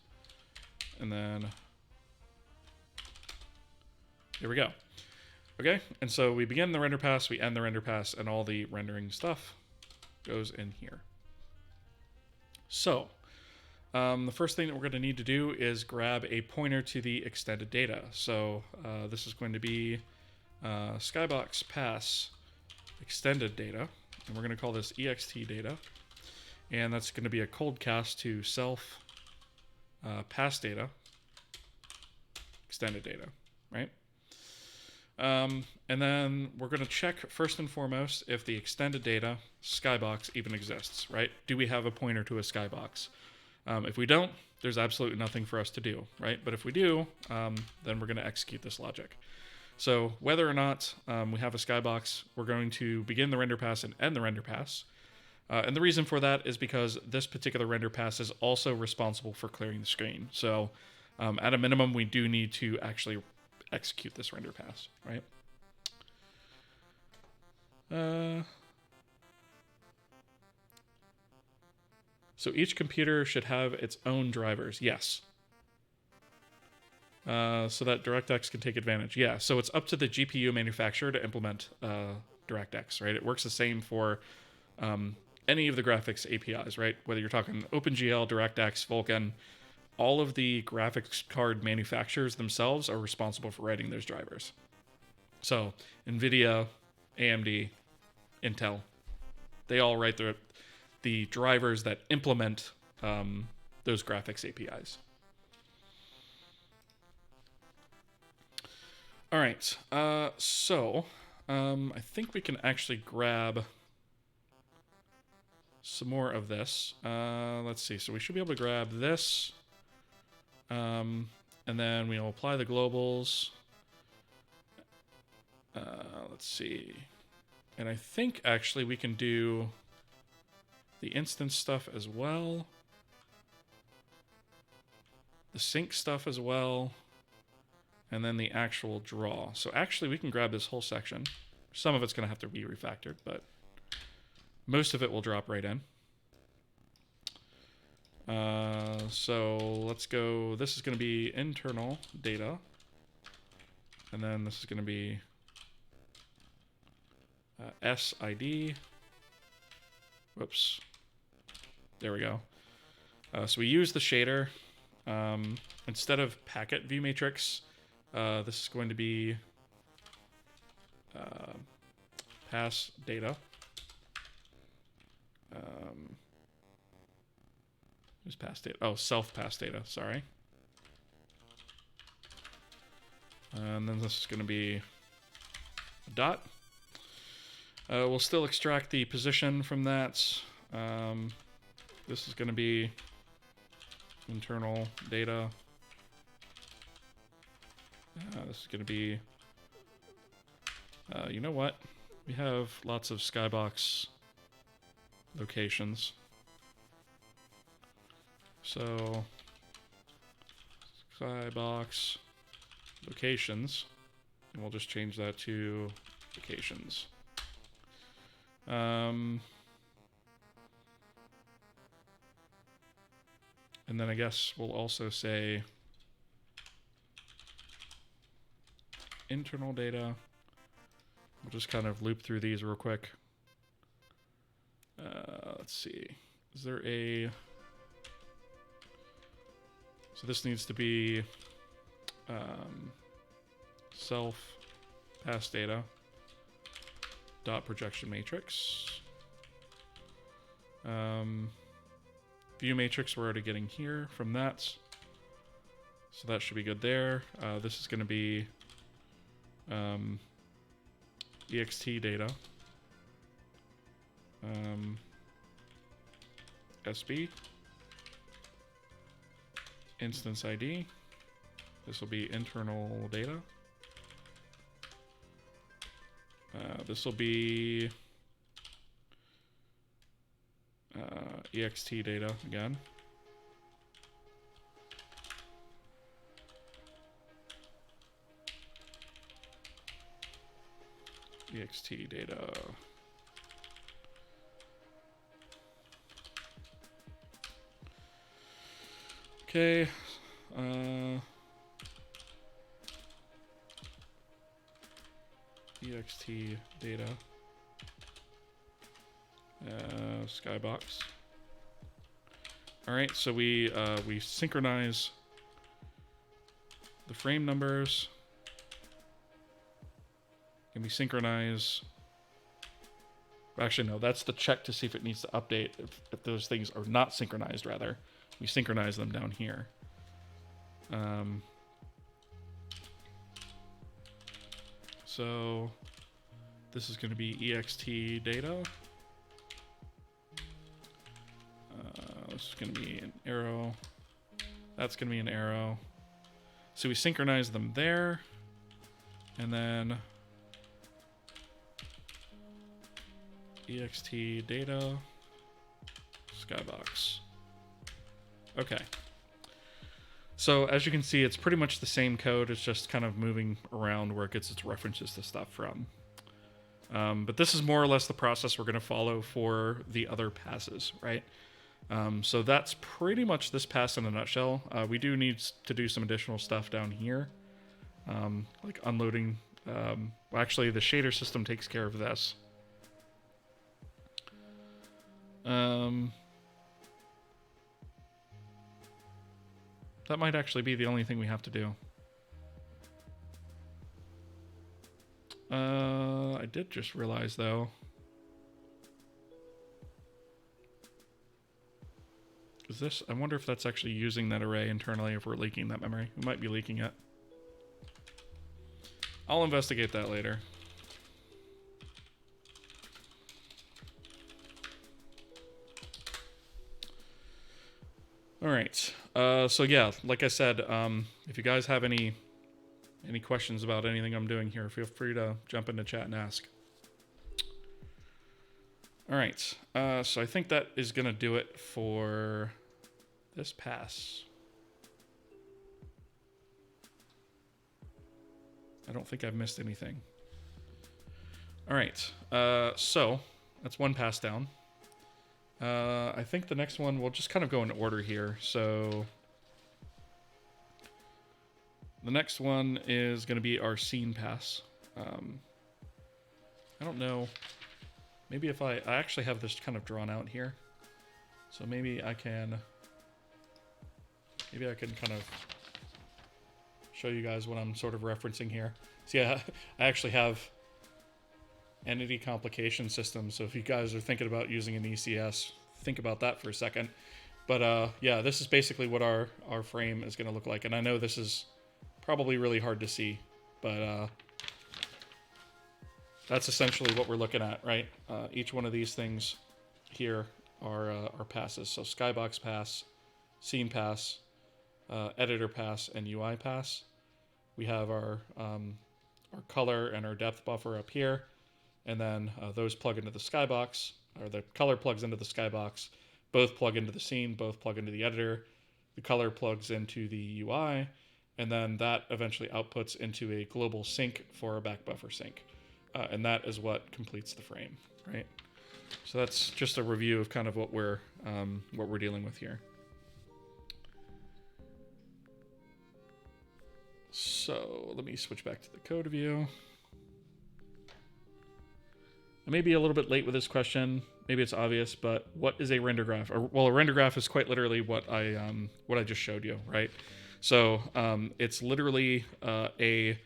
A: and then here we go. Okay, and so we begin the render pass, we end the render pass, and all the rendering stuff goes in here. So the first thing that we're going to need to do is grab a pointer to the extended data. So this is going to be Skybox pass extended data, and we're going to call this ext data, and that's going to be a cold cast to self pass data extended data, right? And then we're going to check first and foremost if the extended data Skybox even exists, right? Do we have a pointer to a Skybox? If we don't, there's absolutely nothing for us to do, right? But if we do, then we're going to execute this logic. So whether or not we have a Skybox, we're going to begin the render pass and end the render pass. And the reason for that is because this particular render pass is also responsible for clearing the screen. So at a minimum, we do need to actually execute this render pass, right? So each computer should have its own drivers. Yes. So that DirectX can take advantage. Yeah, so it's up to the GPU manufacturer to implement DirectX, right? It works the same for any of the graphics APIs, right? Whether you're talking OpenGL, DirectX, Vulcan, all of the graphics card manufacturers themselves are responsible for writing those drivers. So NVIDIA, AMD, Intel, they all write the drivers that implement those graphics APIs. All right, so I think we can actually grab some more of this. Let's see, so we should be able to grab this, and then we'll apply the globals. Let's see, and I think actually we can do the instance stuff as well, the sync stuff as well, and then the actual draw. So actually we can grab this whole section. Some of it's going to have to be refactored, but most of it will drop right in. So let's go. This is going to be internal data. And then this is going to be SID. Whoops. There we go. So we use the shader. Instead of packet view matrix, this is going to be pass data. Who's pass data? Oh, self pass data, sorry. And then this is going to be a dot. We'll still extract the position from that. This is going to be internal data. This is going to be, you know what? We have lots of Skybox locations. So, Skybox locations, and we'll just change that to locations. And then I guess we'll also say internal data. We'll just kind of loop through these real quick. Let's see. Is there a... So this needs to be self pass data dot projection matrix. View matrix we're already getting here from that, so that should be good there. This is going to be ext data SB instance ID. This will be internal data. This will be ext data again. Ext data. Okay. Ext data. Skybox. All right, so we synchronize the frame numbers, and we synchronize. Actually, no, that's the check to see if it needs to update. If those things are not synchronized, rather, we synchronize them down here. So this is going to be ext data. This is going to be an arrow. That's going to be an arrow. So we synchronize them there. And then ext data Skybox. Okay. So as you can see, it's pretty much the same code. It's just kind of moving around where it gets its references to stuff from. But this is more or less the process we're going to follow for the other passes, right? So that's pretty much this pass in a nutshell. We do need to do some additional stuff down here, like unloading. Well, actually, the shader system takes care of this. That might actually be the only thing we have to do. I did just realize, though. Is this... I wonder if that's actually using that array internally, if we're leaking that memory. We might be leaking it. I'll investigate that later. All right. So yeah, like I said, if you guys have any questions about anything I'm doing here, feel free to jump into chat and ask. All right. So I think that is going to do it for this pass. I don't think I've missed anything. All right. So that's one pass down. I think the next one, we'll just kind of go in order here. So the next one is going to be our scene pass. I don't know. Maybe if I actually have this kind of drawn out here. So maybe I can kind of show you guys what I'm sort of referencing here. So yeah, I actually have entity complication systems. So if you guys are thinking about using an ECS, think about that for a second. But yeah, this is basically what our frame is going to look like. And I know this is probably really hard to see, but that's essentially what we're looking at, right? Each one of these things here are passes. So Skybox pass, scene pass, editor pass, and UI pass. We have our color and our depth buffer up here, and then those plug into the Skybox, or the color plugs into the Skybox. Both plug into the scene, both plug into the editor. The color plugs into the UI, and then that eventually outputs into a global sync for a back buffer sync. And that is what completes the frame, right? So that's just a review of kind of what we're dealing with here. So let me switch back to the code view. I may be a little bit late with this question. Maybe it's obvious, but what is a render graph? Well, a render graph is quite literally what I just showed you, right? So it's literally a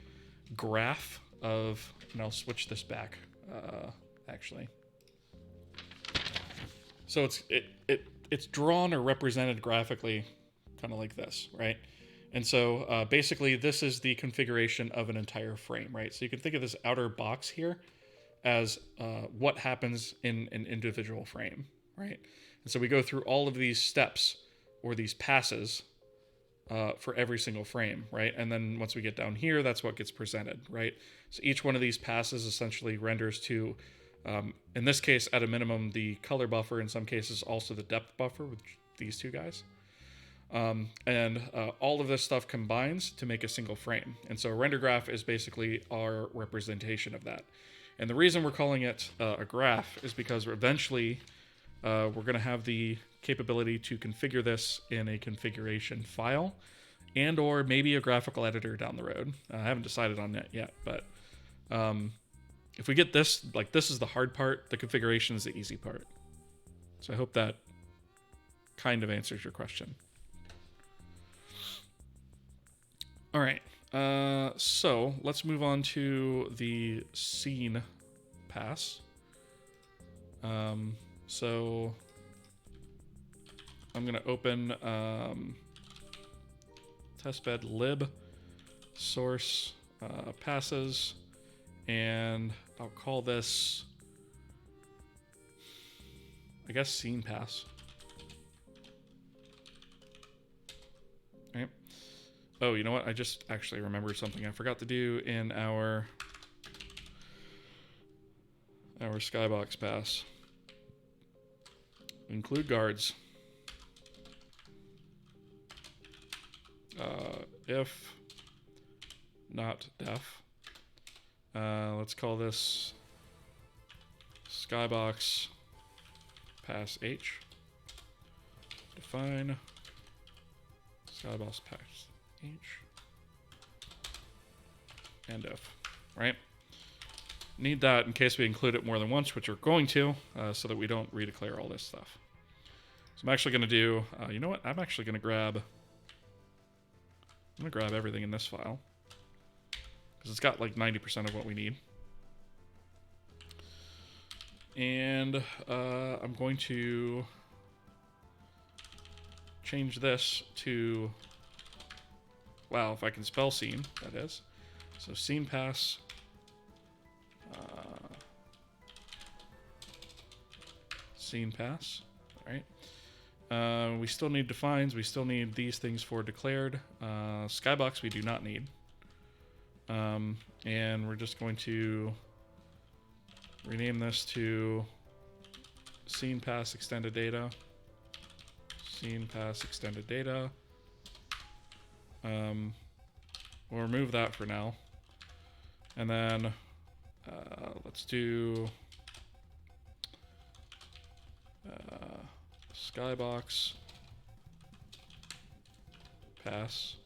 A: graph of, and I'll switch this back, actually. So it's drawn or represented graphically, kind of like this, right? And so basically this is the configuration of an entire frame, right? So you can think of this outer box here as what happens in an individual frame, right? And so we go through all of these steps or these passes for every single frame, right? And then once we get down here, that's what gets presented, right? So each one of these passes essentially renders to, in this case, at a minimum, the color buffer, in some cases also the depth buffer with these two guys. And all of this stuff combines to make a single frame. And so a render graph is basically our representation of that. And the reason we're calling it a graph is because eventually we're going to have the capability to configure this in a configuration file and or maybe a graphical editor down the road. I haven't decided on that yet, but if we get this, like this is the hard part, the configuration is the easy part. So I hope that kind of answers your question. All right, so let's move on to the scene pass. So I'm going to open testbed lib source passes, and I'll call this, I guess, scene pass. Right. Oh, you know what? I just actually remembered something I forgot to do in our Skybox pass. Include guards. If not def. Let's call this Skybox pass H. Define Skybox pass H and def, right? Need that in case we include it more than once, which we're going to, so that we don't redeclare all this stuff. So I'm actually going to do, you know what? I'm actually going to grab everything in this file because it's got like 90% of what we need. And I'm going to change this to, wow, if I can spell scene, that is. So scene pass. Scene pass. All right. We still need defines. We still need these things for declared. Skybox we do not need. And we're just going to rename this to scene pass extended data. Scene pass extended data. We'll remove that for now. And then let's do Skybox pass,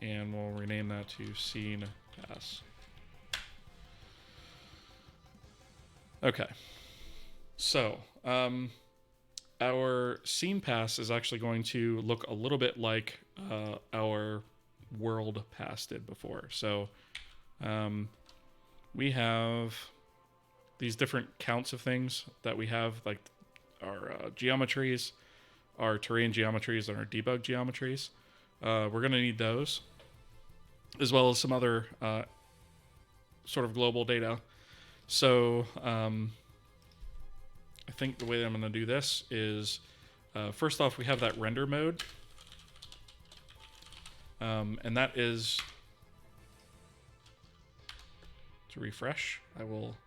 A: and we'll rename that to scene pass. Okay, so our scene pass is actually going to look a little bit like our world pass did before. So we have these different counts of things that we have, like our geometries, our terrain geometries, and our debug geometries. We're going to need those, as well as some other sort of global data. So I think the way that I'm going to do this is, first off, we have that render mode. And that is, to refresh, I will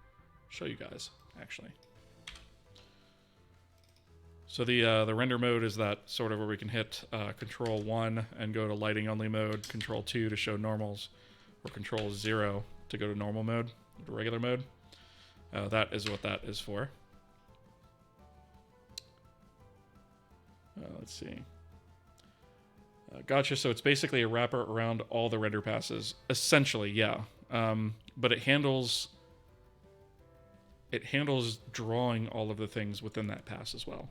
A: show you guys, actually. So the render mode is that sort of where we can hit Control 1 and go to lighting only mode, Control 2 to show normals, or Control 0 to go to normal mode, to regular mode. That is what that is for. Let's see. Gotcha. So it's basically a wrapper around all the render passes. Essentially, yeah. But it handles drawing all of the things within that pass as well.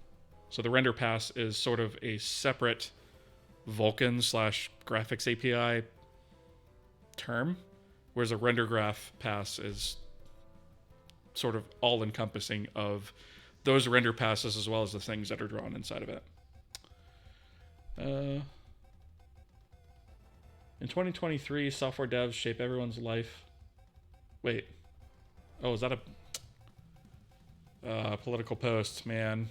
A: So the render pass is sort of a separate Vulkan / graphics API term, whereas a Rendergraph pass is sort of all-encompassing of those render passes as well as the things that are drawn inside of it. In 2023, software devs shape everyone's life. Wait. Oh, is that a political post? Man.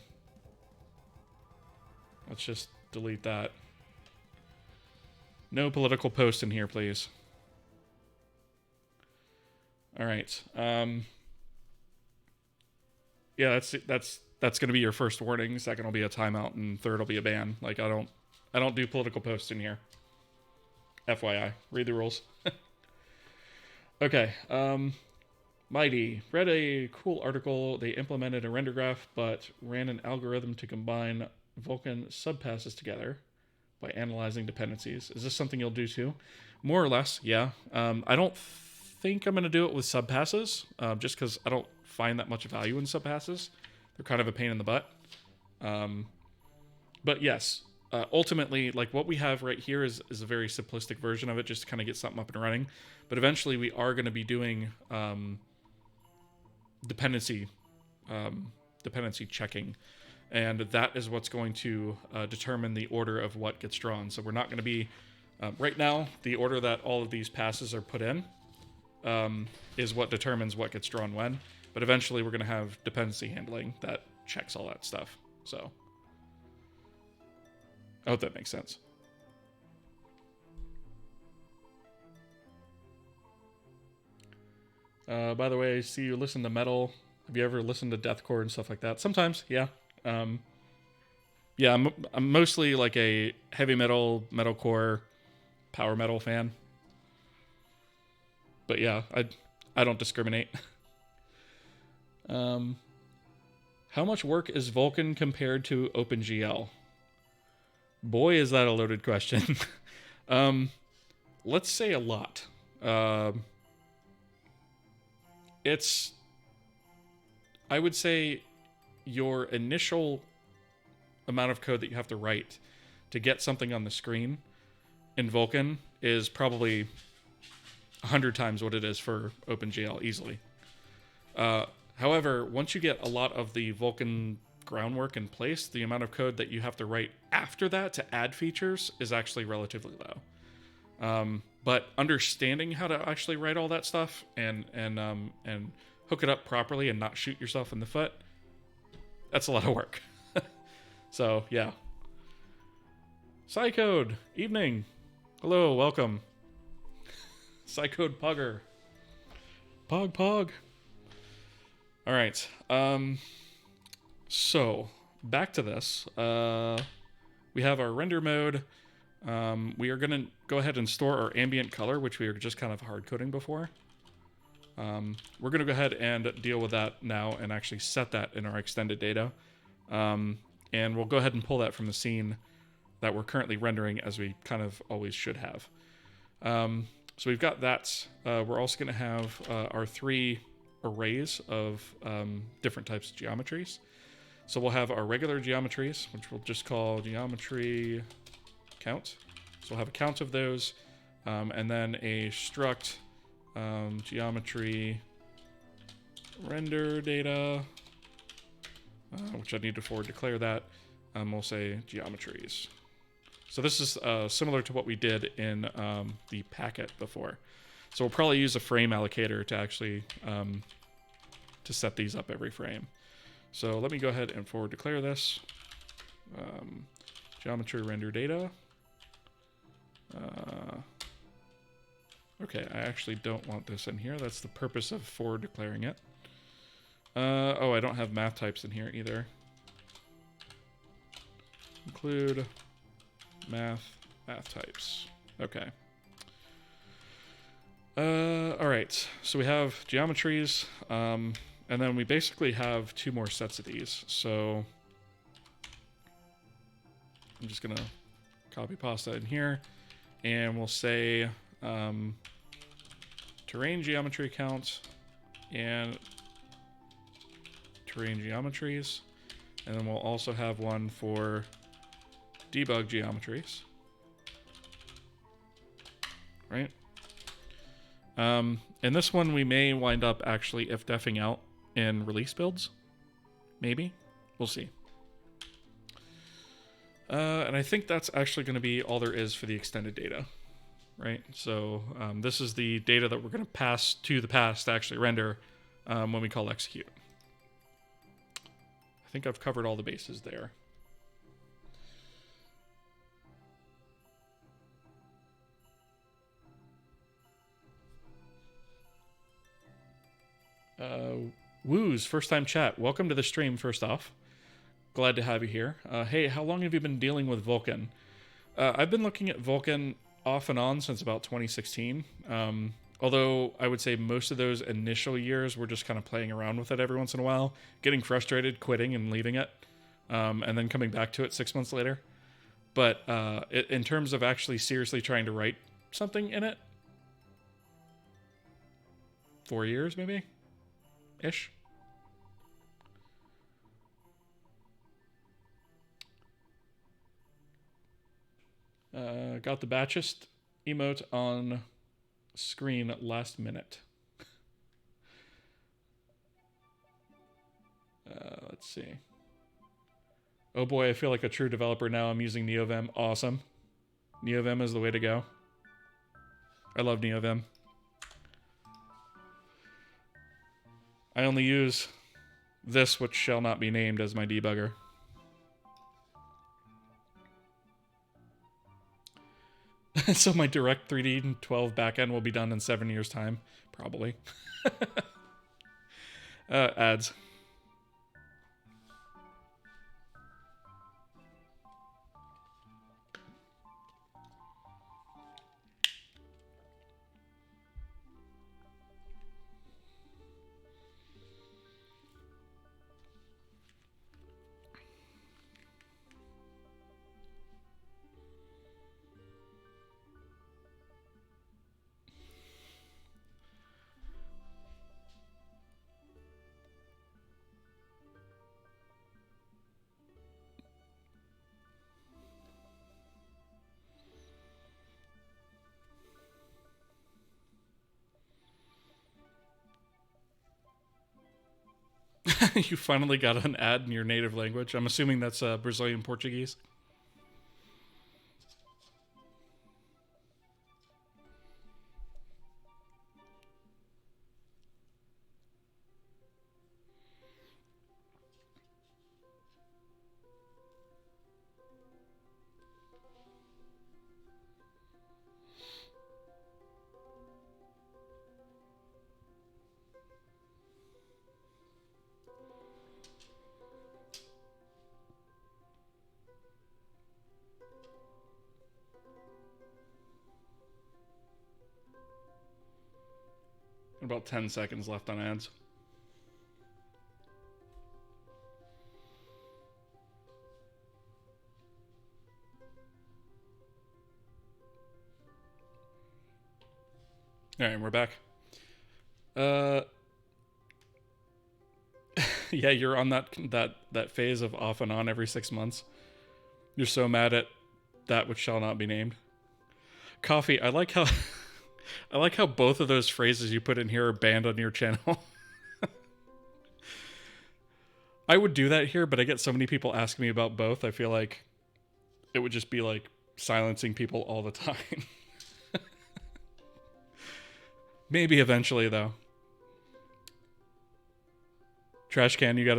A: Let's just delete that. No political post in here, please. All right. Yeah, that's going to be your first warning. Second will be a timeout, and third will be a ban. Like, I don't do political posts in here. FYI, read the rules. Okay, Mighty read a cool article. They implemented a render graph, but ran an algorithm to combine Vulkan subpasses together by analyzing dependencies. Is this something you'll do too? More or less, yeah. I don't think I'm going to do it with subpasses, just because I don't find that much value in subpasses. They're kind of a pain in the butt. But yes. Ultimately, like what we have right here is a very simplistic version of it, just to kind of get something up and running. But eventually we are going to be doing dependency checking. And that is what's going to determine the order of what gets drawn. So we're not going to be, right now, the order that all of these passes are put in is what determines what gets drawn when. But eventually we're going to have dependency handling that checks all that stuff. So I hope that makes sense. By the way, I see you listen to metal. Have you ever listened to deathcore and stuff like that? Sometimes, yeah. Yeah, I'm mostly like a heavy metal, metalcore, power metal fan. But yeah, I don't discriminate. How much work is Vulkan compared to OpenGL? Boy, is that a loaded question. Let's say a lot. I would say your initial amount of code that you have to write to get something on the screen in Vulkan is probably 100 times what it is for OpenGL easily. However, once you get a lot of the Vulkan groundwork in place, the amount of code that you have to write after that to add features is actually relatively low. But understanding how to actually write all that stuff and hook it up properly and not shoot yourself in the foot, that's a lot of work. So yeah. Psycode, evening. Hello, welcome. Psycode Pugger. Pog. All right. So back to this. We have our render mode. We are going to go ahead and store our ambient color, which we are just kind of hard coding before. We're going to go ahead and deal with that now and actually set that in our extended data. And we'll go ahead and pull that from the scene that we're currently rendering, as we kind of always should have. So we've got that. We're also going to have our 3 arrays of different types of geometries. So we'll have our regular geometries, which we'll just call geometry count. So we'll have a count of those, and then a struct geometry render data, which I need to forward declare that. We'll say geometries. So this is similar to what we did in the packet before. So we'll probably use a frame allocator to actually to set these up every frame. So let me go ahead and forward declare this. Geometry render data. Okay, I actually don't want this in here. That's the purpose of forward declaring it. Oh, I don't have math types in here either. Include math types. Okay. All right. So we have geometries, and then we basically have 2 more sets of these. So I'm just gonna copy paste that in here, and we'll say terrain geometry count and terrain geometries, and then we'll also have one for debug geometries, right? And this one we may wind up actually if-defing out in release builds, maybe, we'll see. And I think that's actually going to be all there is for the extended data, right? So this is the data that we're going to pass to the pass to actually render when we call execute. I think I've covered all the bases there. Woos, first time chat. Welcome to the stream, first off. Glad to have you here. Hey, how long have you been dealing with Vulcan? I've been looking at Vulcan off and on since about 2016. Although I would say most of those initial years were just kind of playing around with it every once in a while, getting frustrated, quitting, and leaving it, and then coming back to it 6 months later. But in terms of actually seriously trying to write something in it, 4 years maybe? Ish. Got the batchest emote on screen last minute. Let's see. Oh boy, I feel like a true developer now. I'm using NeoVim. Awesome. NeoVim is the way to go. I love NeoVim. I only use this, which shall not be named, as my debugger. So my Direct 3D 12 backend will be done in 7 years' time, probably. Ads. You finally got an ad in your native language. I'm assuming that's Brazilian Portuguese. About 10 seconds left on ads. All right, we're back. Yeah, you're on that phase of off and on every 6 months. You're so mad at that which shall not be named. Coffee, I like how I like how both of those phrases you put in here are banned on your channel. I would do that here, but I get so many people asking me about both. I feel like it would just be like silencing people all the time. Maybe eventually, though. Trash can, you got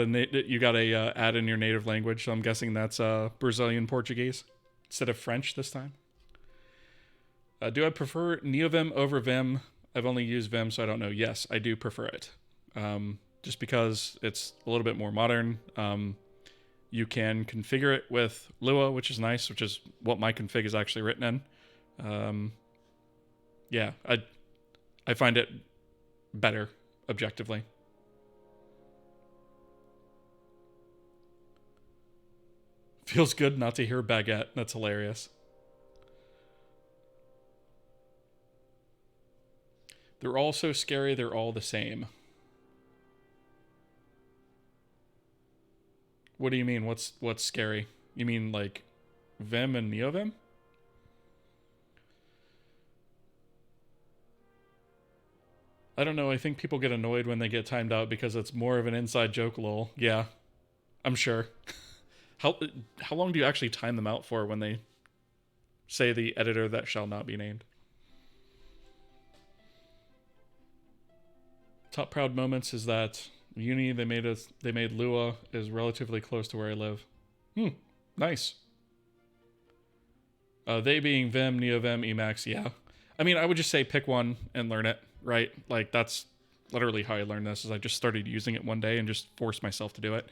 A: a add in your native language, so I'm guessing that's Brazilian Portuguese instead of French this time. Do I prefer NeoVim over Vim? I've only used Vim, so I don't know. Yes, I do prefer it. Just because it's a little bit more modern. You can configure it with Lua, which is nice, which is what my config is actually written in. Yeah, I find it better, objectively. Feels good not to hear baguette. That's hilarious. They're all so scary, they're all the same. What do you mean? What's scary? You mean like Vim and NeoVim? I don't know. I think people get annoyed when they get timed out because it's more of an inside joke, lol. Yeah, I'm sure. How long do you actually time them out for when they say the editor that shall not be named? Top proud moments is that uni they made Lua is relatively close to where I live. Nice. They being Vim, NeoVim, Emacs, yeah. I mean, I would just say pick one and learn it, right? Like that's literally how I learned this. Is I just started using it one day and just forced myself to do it.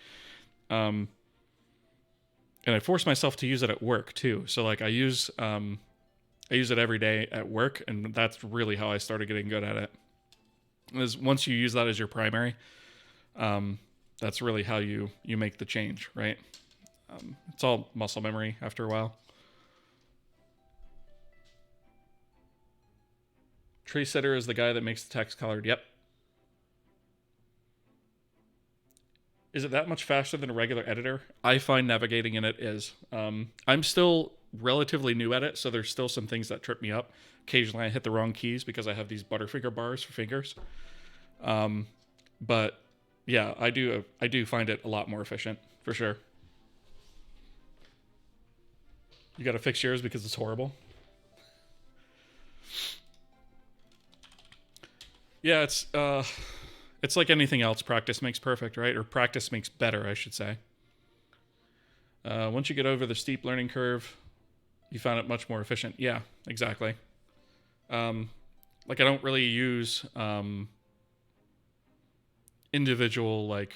A: And I forced myself to use it at work too. So like I use it every day at work, and that's really how I started getting good at it. Is once you use that as your primary, that's really how you make the change, right? It's all muscle memory after a while. Tree setter is the guy that makes the text colored. Yep. Is it that much faster than a regular editor? I find navigating in it is. I'm still relatively new at it, so there's still some things that trip me up. Occasionally I hit the wrong keys because I have these Butterfinger bars for fingers. But yeah, I do find it a lot more efficient, for sure. You gotta fix yours because it's horrible. Yeah, it's like anything else. Practice makes perfect, right? Or practice makes better, I should say. Once you get over the steep learning curve, you found it much more efficient. Yeah, exactly. Like I don't really use individual like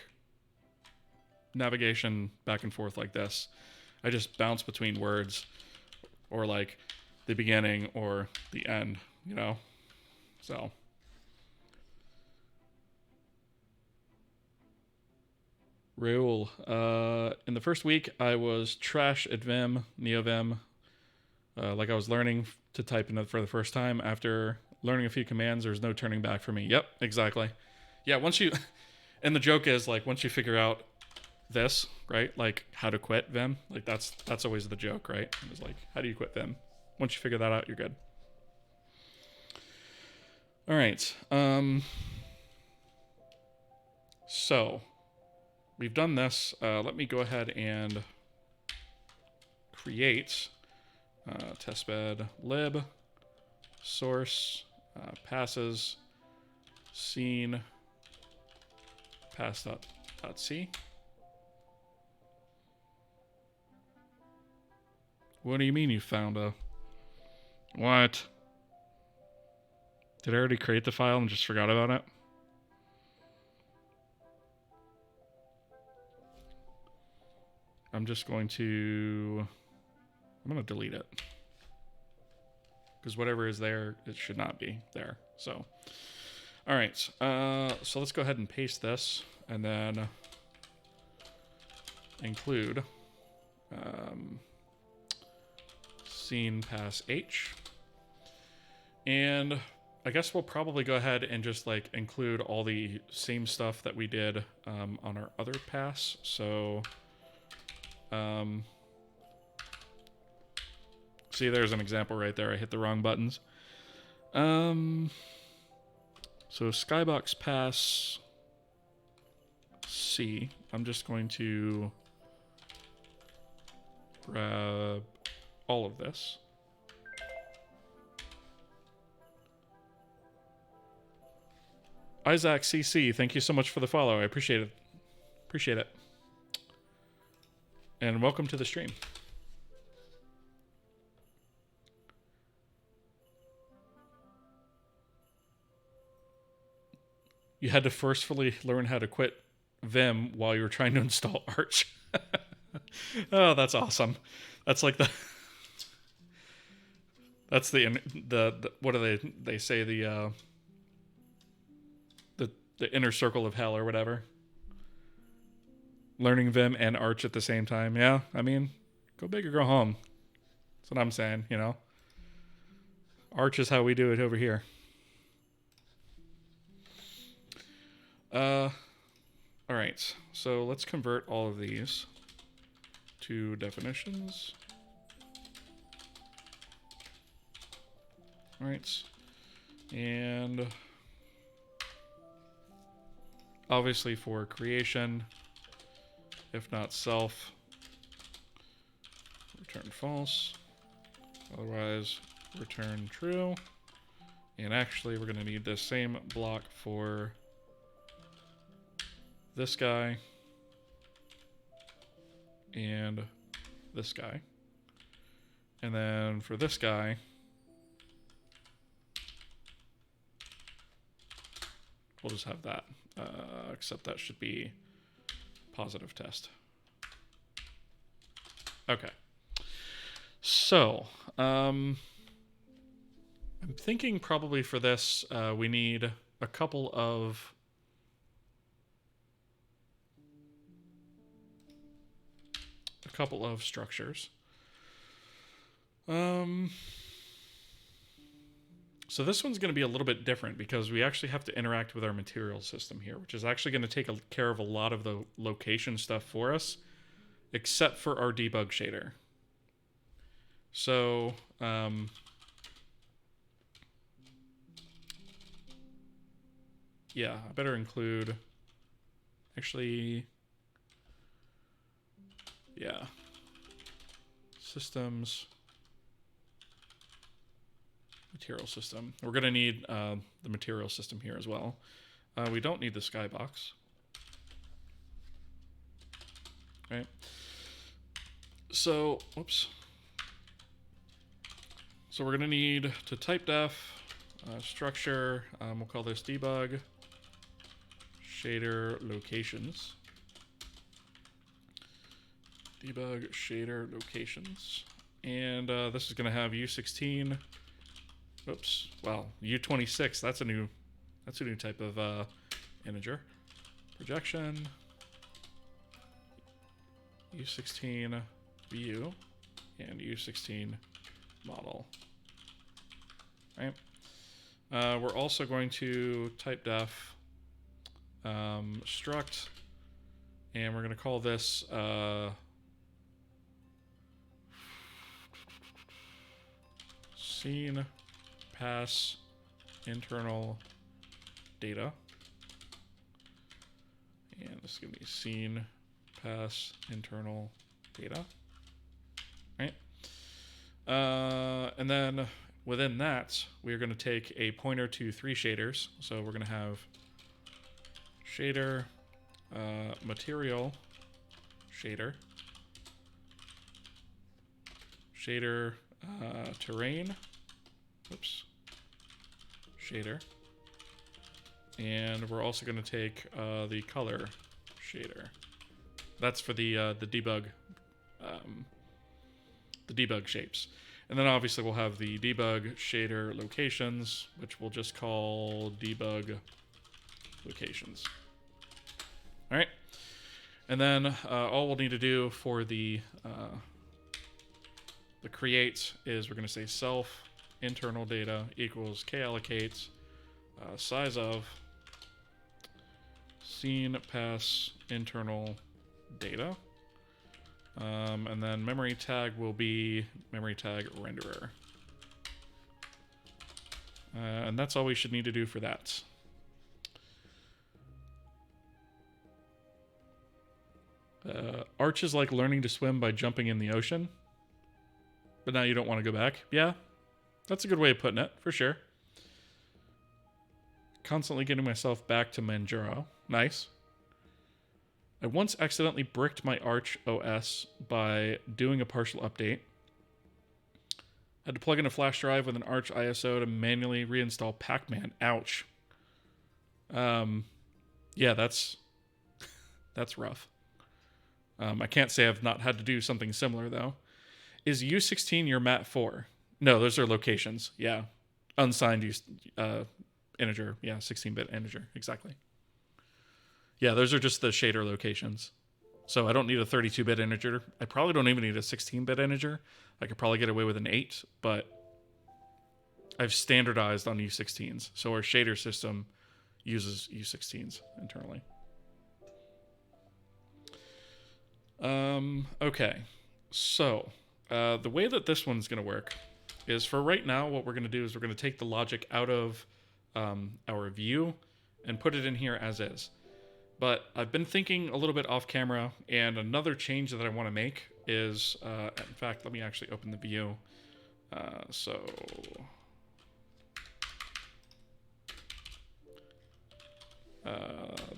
A: navigation back and forth like this. I just bounce between words or like the beginning or the end, you know? So. Raul. In the first week, I was trash at Vim, NeoVim. Like I was learning to type in it for the first time. After learning a few commands, there's no turning back for me. Yep, exactly. Yeah, once you... And the joke is, like, once you figure out this, right? Like, how to quit Vim. Like, that's always the joke, right? It's like, how do you quit Vim? Once you figure that out, you're good. All right. So... We've done this. Let me go ahead and create testbed lib source passes scene pass.c. What do you mean you found a... What? Did I already create the file and just forgot about it? I'm just going to... I'm going to delete it. Because whatever is there, it should not be there. So, all right. So let's go ahead and paste this. And then include scene pass H. And I guess we'll probably go ahead and just like include all the same stuff that we did on our other pass. So, see, there's an example right there. I hit the wrong buttons. So Skybox pass C. I'm just going to grab all of this. Isaac CC, thank you so much for the follow. I appreciate it. Appreciate it. And welcome to the stream. You had to forcefully learn how to quit Vim while you were trying to install Arch. Oh, that's awesome. That's like that's the what do they say, the inner circle of hell or whatever. Learning Vim and Arch at the same time. Yeah, I mean, go big or go home. That's what I'm saying, you know. Arch is how we do it over here. All right, so let's convert all of these to definitions. All right, and obviously for creation, if not self, return false, otherwise return true. And actually we're going to need the same block for this guy and this guy. And then for this guy, we'll just have that, except that should be positive test. Okay. So, I'm thinking probably for this, we need a couple of structures. So this one's going to be a little bit different because we actually have to interact with our material system here, which is actually going to take care of a lot of the location stuff for us, except for our debug shader. So, yeah, I better include, actually, yeah, systems, material system. We're going to need the material system here as well. We don't need the Skybox. Right. So, whoops. So we're going to need to type def structure. We'll call this debug shader locations. Debug shader locations. And this is going to have U16. Oops. Wow. U26. That's a new type of integer. Projection. U16 view and U16 model. Right. We're also going to type def struct, and we're going to call this scene pass internal data, and this is going to be scene pass internal data, right? And then within that, we're going to take a pointer to 3 shaders. So we're going to have shader, material shader, shader, terrain, oops, shader, and we're also going to take the color shader. That's for the debug shapes. And then obviously we'll have the debug shader locations, which we'll just call debug locations. All right. And then all we'll need to do for the create is we're going to say self internal data equals kallocate size of scene pass internal data. And then memory tag will be memory tag renderer. And that's all we should need to do for that. Arch is like learning to swim by jumping in the ocean. But now you don't want to go back. Yeah, that's a good way of putting it, for sure. Constantly getting myself back to Manjaro. Nice. I once accidentally bricked my Arch OS by doing a partial update. Had to plug in a flash drive with an Arch ISO to manually reinstall Pac-Man. Ouch. Yeah, that's rough. I can't say I've not had to do something similar, though. Is U16 your MAT4? No, those are locations. Yeah. Unsigned integer. Yeah, 16-bit integer. Exactly. Yeah, those are just the shader locations. So I don't need a 32-bit integer. I probably don't even need a 16-bit integer. I could probably get away with an 8, but I've standardized on U16s. So our shader system uses U16s internally. Okay. So the way that this one's going to work is, for right now, what we're going to do is we're going to take the logic out of our view and put it in here as is. But I've been thinking a little bit off camera, and another change that I want to make is, in fact, let me actually open the view.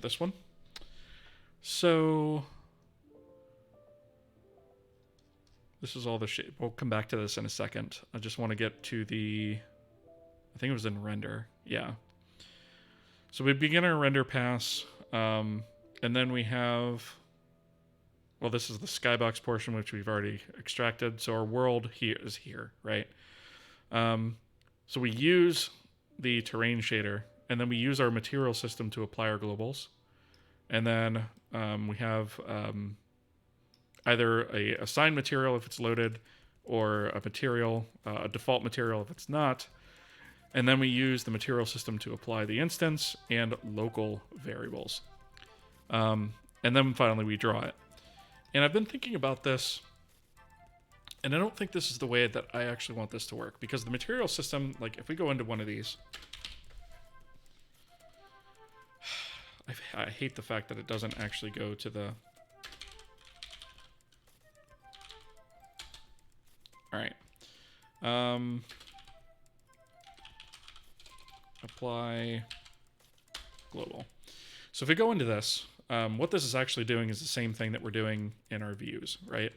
A: This one. So this is all the shape. We'll come back to this in a second. I just want to get to the, I think it was in render. Yeah. So we begin our render pass. And then we have, well, this is the Skybox portion, which we've already extracted. So our world here is here, right? So we use the terrain shader, and then we use our material system to apply our globals. And then we have either a assigned material if it's loaded, or a material, a default material if it's not. And then we use the material system to apply the instance and local variables. And then finally we draw it. And I've been thinking about this, and I don't think this is the way that I actually want this to work, because the material system, like if we go into one of these, I hate the fact that it doesn't actually go to the... All right. Apply global. So if we go into this, what this is actually doing is the same thing that we're doing in our views, right?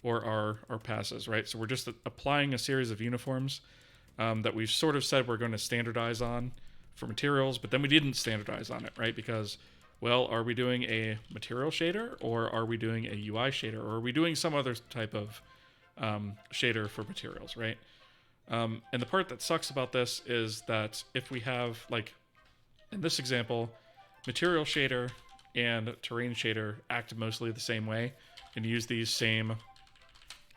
A: Or our passes, right? So we're just applying a series of uniforms that we've sort of said we're going to standardize on for materials, but then we didn't standardize on it, right? Because, well, are we doing a material shader, or are we doing a UI shader, or are we doing some other type of shader for materials, right? And the part that sucks about this is that if we have, like, in this example, material shader and terrain shader act mostly the same way and use these same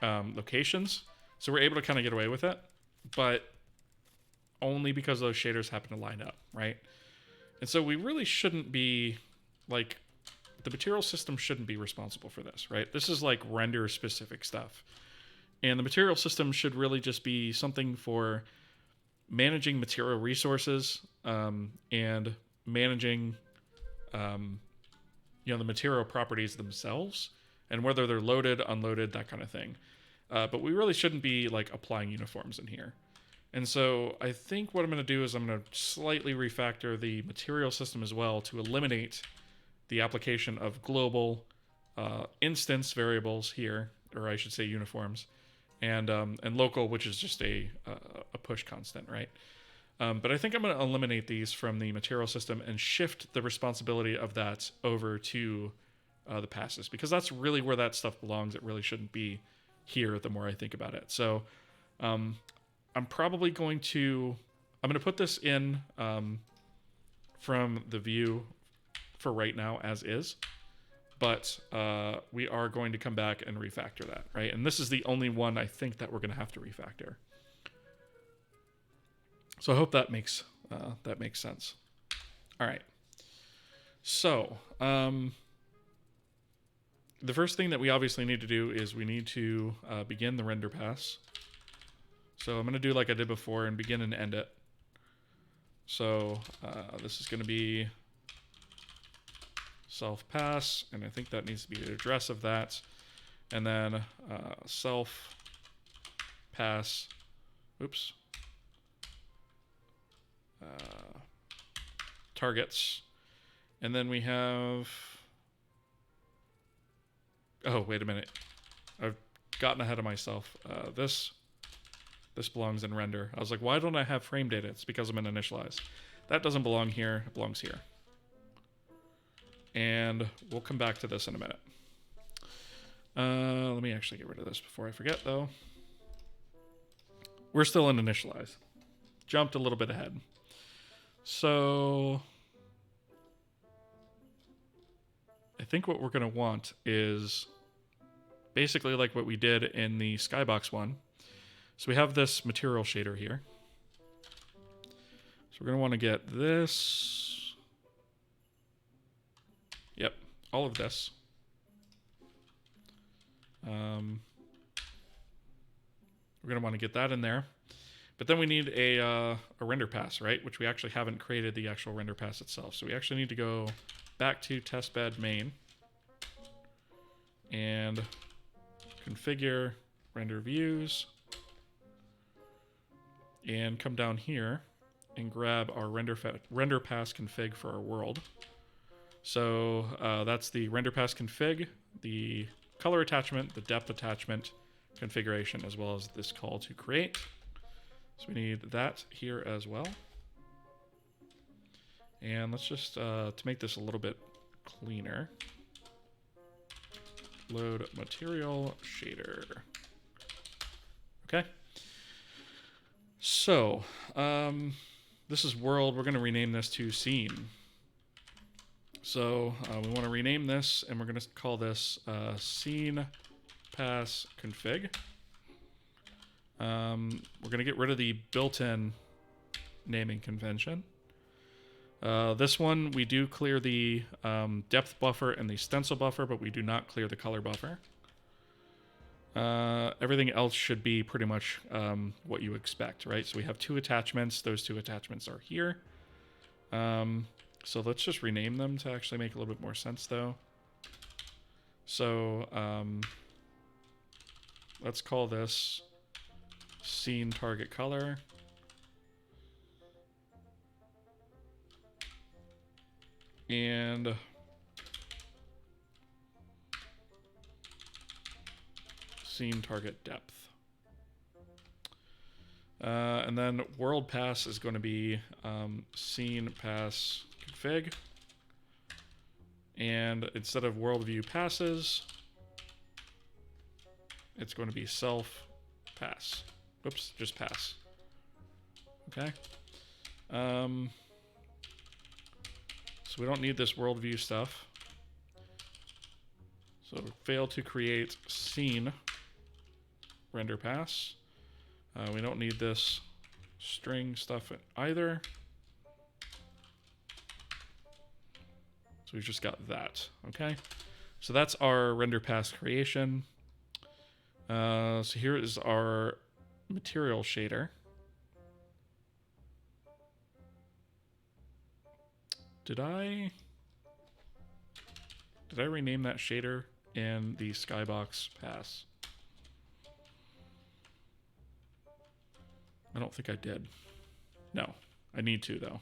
A: locations. So we're able to kind of get away with it, but only because those shaders happen to line up, right? And so we really shouldn't be, like, the material system shouldn't be responsible for this, right? This is like render specific stuff. And the material system should really just be something for managing material resources and managing, the material properties themselves and whether they're loaded, unloaded, that kind of thing. But we really shouldn't be like applying uniforms in here. And so I think what I'm going to do is I'm going to slightly refactor the material system as well to eliminate the application of global instance variables here, or I should say uniforms, and local, which is just a push constant, right? But I think I'm going to eliminate these from the material system and shift the responsibility of that over to the passes, because that's really where that stuff belongs. It really shouldn't be here the more I think about it. So I'm probably going to, I'm going to put this in from the view for right now as is, but we are going to come back and refactor that, right? And this is the only one I think that we're going to have to refactor. So I hope that makes sense. All right. So the first thing that we obviously need to do is we need to begin the render pass. So I'm going to do like I did before and begin and end it. So this is going to be self pass, and I think that needs to be the address of that. And then self pass, oops, targets. And then we have, oh, wait a minute. I've gotten ahead of myself. This belongs in render. I was like, why don't I have frame data? It's because I'm in initialize. That doesn't belong here. It belongs here. And we'll come back to this in a minute. Let me actually get rid of this before I forget, though. We're still in initialize. Jumped a little bit ahead. So I think what we're going to want is basically like what we did in the Skybox one. So we have this material shader here. So we're going to want to get this. Yep, all of this. We're going to want to get that in there. But then we need a render pass, right? Which we actually haven't created the actual render pass itself. So we actually need to go back to testbed main and configure render views and come down here and grab our render pass config for our world. So that's the render pass config, the color attachment, the depth attachment configuration, as well as this call to create. So we need that here as well. And let's just, to make this a little bit cleaner, load material shader. Okay. So, this is world. We're going to rename this to scene. So we want to rename this, and we're going to call this scene pass config. We're going to get rid of the built-in naming convention. This one, we do clear the depth buffer and the stencil buffer, but we do not clear the color buffer. Everything else should be pretty much what you expect, right? So we have two attachments. Those two attachments are here. So let's just rename them to actually make a little bit more sense, though. So let's call this scene target color. And scene target depth. And then world pass is going to be scene pass config. And instead of world view passes, it's going to be self pass. Oops, just pass. Okay. So we don't need this world view stuff. So fail to create scene render pass. We don't need this string stuff either. So we've just got that, okay? So that's our render pass creation. So here is our material shader. Did I rename that shader in the Skybox pass? I don't think I did. No, I need to, though.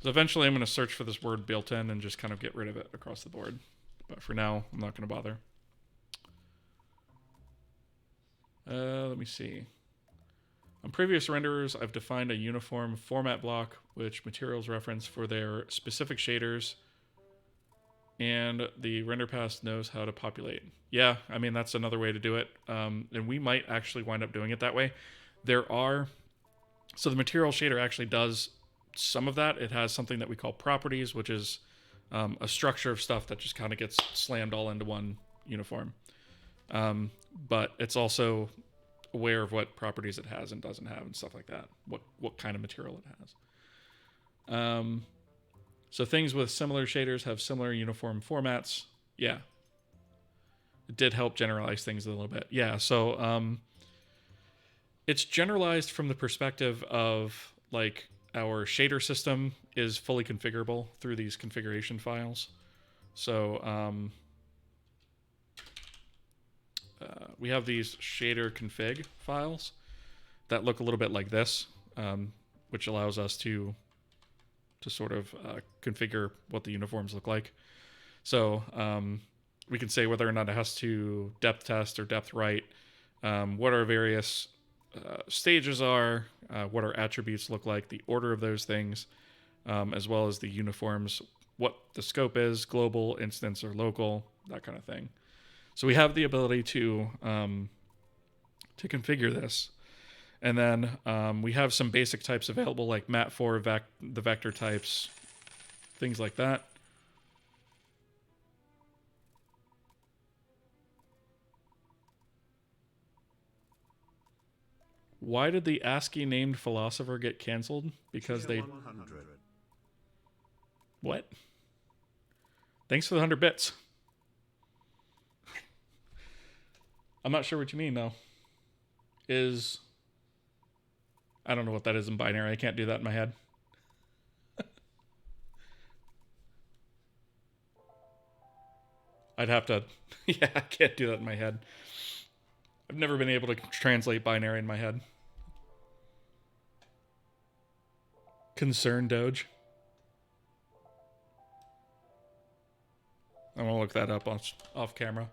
A: So eventually I'm going to search for this word built in and just kind of get rid of it across the board. But for now, I'm not going to bother. Let me see. On previous renderers, I've defined a uniform format block which materials reference for their specific shaders, and the render pass knows how to populate. Yeah, I mean, that's another way to do it. And we might actually wind up doing it that way. So the material shader actually does some of that. It has something that we call properties, which is a structure of stuff that just kind of gets slammed all into one uniform. But it's also aware of what properties it has and doesn't have and stuff like that. What kind of material it has. So things with similar shaders have similar uniform formats. Yeah. It did help generalize things a little bit. Yeah, so it's generalized from the perspective of like our shader system is fully configurable through these configuration files. So we have these shader config files that look a little bit like this, which allows us to sort of configure what the uniforms look like. So we can say whether or not it has to depth test or depth write, what our various stages are, what our attributes look like, the order of those things, as well as the uniforms, what the scope is, global, instance, or local, that kind of thing. So we have the ability to configure this. And then we have some basic types available, like mat4, the vector types, things like that. Why did the ASCII named philosopher get canceled? Because they...
B: 100.
A: What? Thanks for the 100 bits. I'm not sure what you mean, though. I don't know what that is in binary. I can't do that in my head. I'd have to... Yeah, I can't do that in my head. I've never been able to translate binary in my head. Concern Doge. I'm gonna look that up off camera.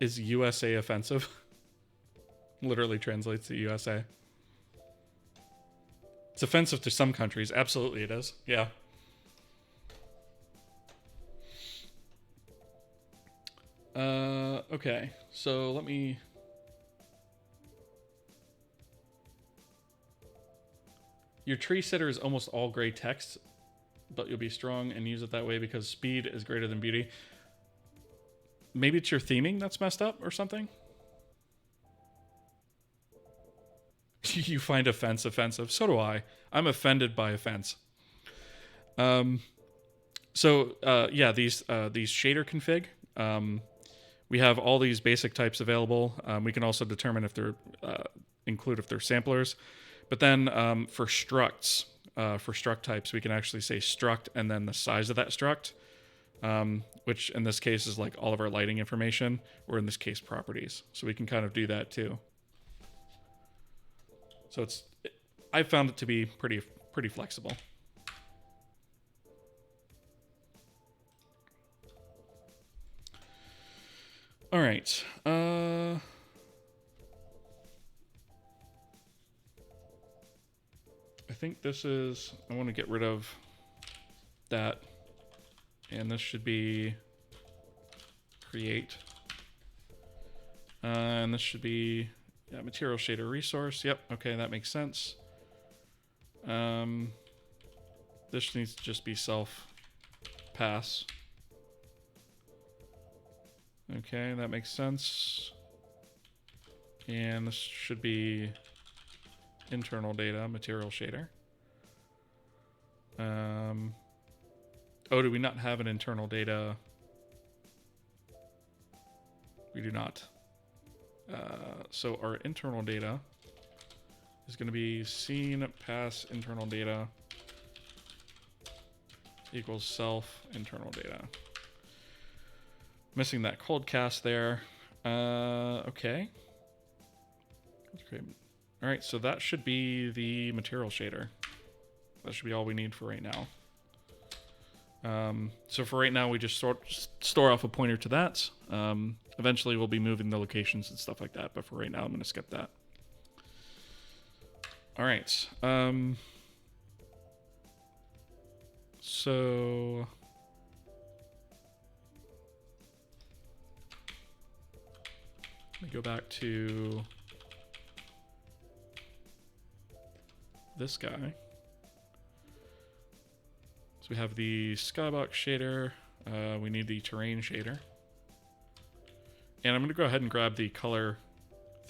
A: Is USA offensive? Literally translates to USA. It's offensive to some countries. Absolutely it is. Yeah. Okay. So let me... Your tree sitter is almost all gray text, but you'll be strong and use it that way because speed is greater than beauty. Maybe it's your theming that's messed up or something? You find offense offensive. So do I. I'm offended by offense. Yeah, these shader config. We have all these basic types available. We can also determine if they're if they're samplers. But then for structs, for struct types, we can actually say struct and then the size of that struct, which in this case is like all of our lighting information, or in this case properties. So we can kind of do that too. So I found it to be pretty flexible. All right. I think this is... I want to get rid of that. And this should be create. And this should be material shader resource. Yep. Okay, that makes sense. This needs to just be self pass. Okay, that makes sense. And this should be internal data, material shader. Oh, do we not have an internal data? We do not. So our internal data is going to be scene pass internal data equals self internal data. Missing that cold cast there. Okay. That's great. All right, so that should be the material shader. That should be all we need for right now. So for right now, we just store off a pointer to that. Eventually, we'll be moving the locations and stuff like that, but for right now, I'm going to skip that. All right. So... Let me go back to this guy. So we have the Skybox shader. We need the terrain shader. And I'm going to go ahead and grab the color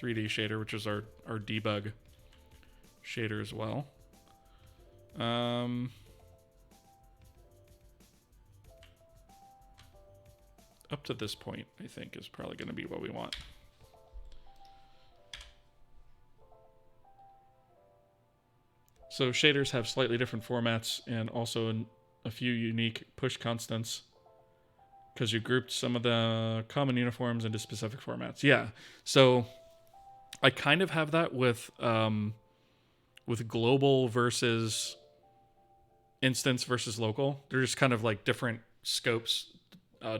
A: 3D shader, which is our debug shader as well. Up to this point, I think, is probably going to be what we want. So shaders have slightly different formats and also a few unique push constants because you grouped some of the common uniforms into specific formats. Yeah, so I kind of have that with global versus instance versus local. They're just kind of like different scopes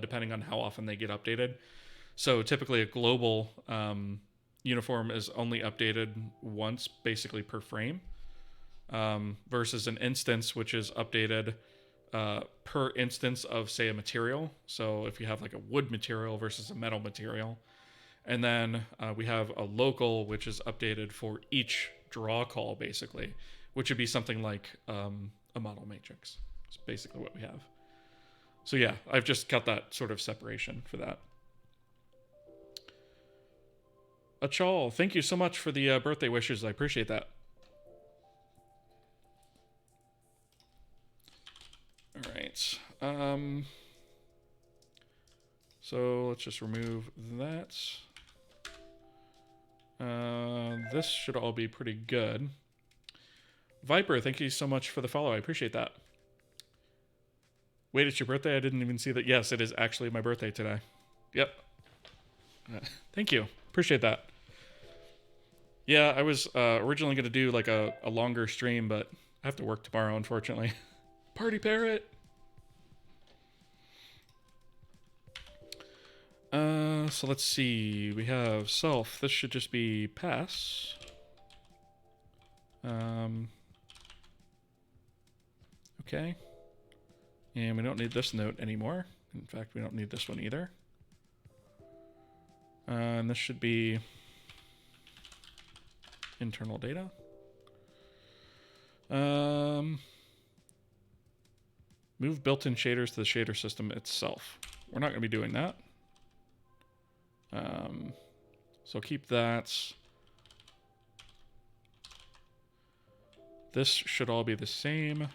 A: depending on how often they get updated. So typically a global uniform is only updated once, basically per frame, versus an instance which is updated per instance of, say, a material. So if you have like a wood material versus a metal material. And then we have a local, which is updated for each draw call, basically, which would be something like a model matrix. It's basically what we have. So yeah, I've just got that sort of separation for that. Achal, thank you so much for the birthday wishes. I appreciate that. All right. So let's just remove that. This should all be pretty good. Viper, thank you so much for the follow. I appreciate that. Wait, it's your birthday? I didn't even see that. Yes, it is actually my birthday today. Yep. Thank you. Appreciate that. Yeah, I was originally going to do like a longer stream, but I have to work tomorrow, unfortunately. Party parrot! So let's see. We have self. This should just be pass. Okay. And we don't need this note anymore. In fact, we don't need this one either. And this should be internal data. Move built-in shaders to the shader system itself. We're not going to be doing that. So keep that. This should all be the same.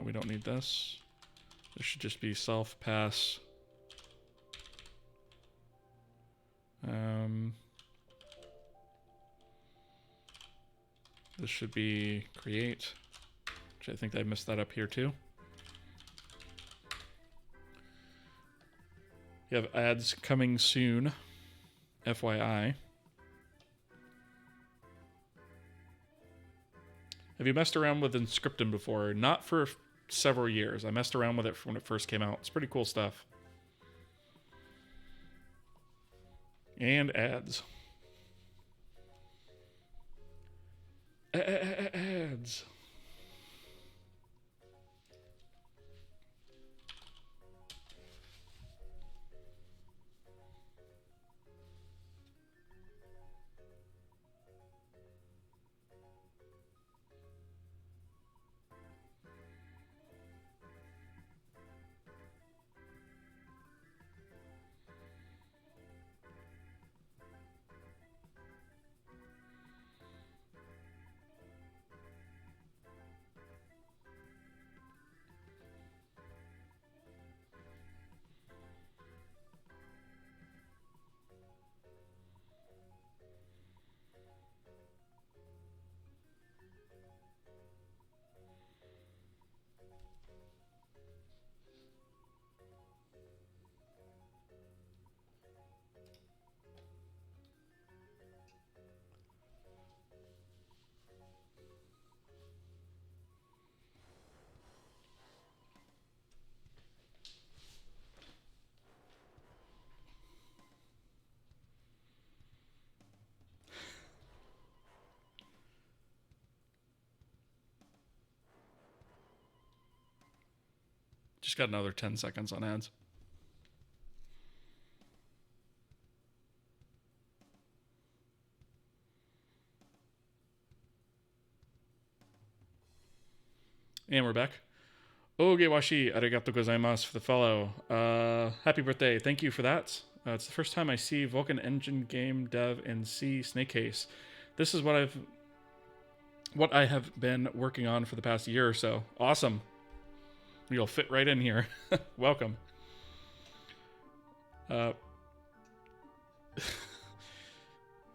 A: We don't need this. This should just be self pass. This should be create, which I think I messed that up here too. You have ads coming soon, FYI. Have you messed around with Inscriptum before? Not for several years. I messed around with it when it first came out. It's pretty cool stuff. And ads. Ads. Just got another 10 seconds on ads. And we're back. Ogewashi arigato gozaimasu for the follow. Happy birthday. Thank you for that. It's the first time I see Vulcan engine game dev in C Snakecase. This is what I have been working on for the past year or so. Awesome. You'll fit right in here. Welcome.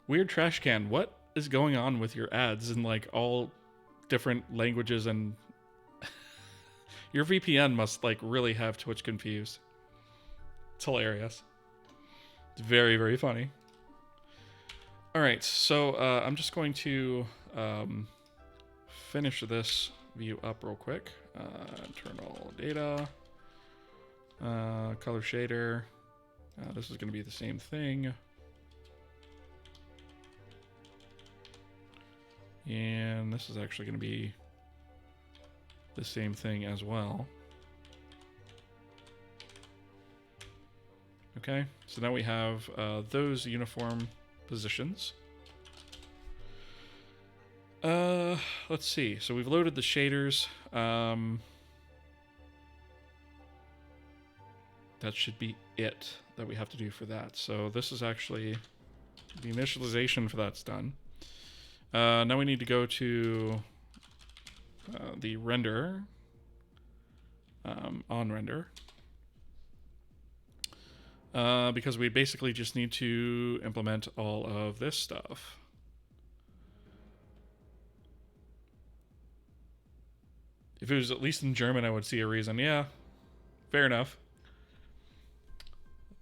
A: Weird trash can. What is going on with your ads in like all different languages, and your VPN must like really have Twitch confused. It's hilarious. It's very, very funny. All right, so I'm just going to finish this view up real quick. Internal data, color shader. This is going to be the same thing. And this is actually going to be the same thing as well. Okay, so now we have those uniform positions. Let's see. So we've loaded the shaders. That should be it that we have to do for that. So this is actually the initialization for that's done. Now we need to go to the render, on render, because we basically just need to implement all of this stuff. If it was at least in German, I would see a reason. Yeah, fair enough.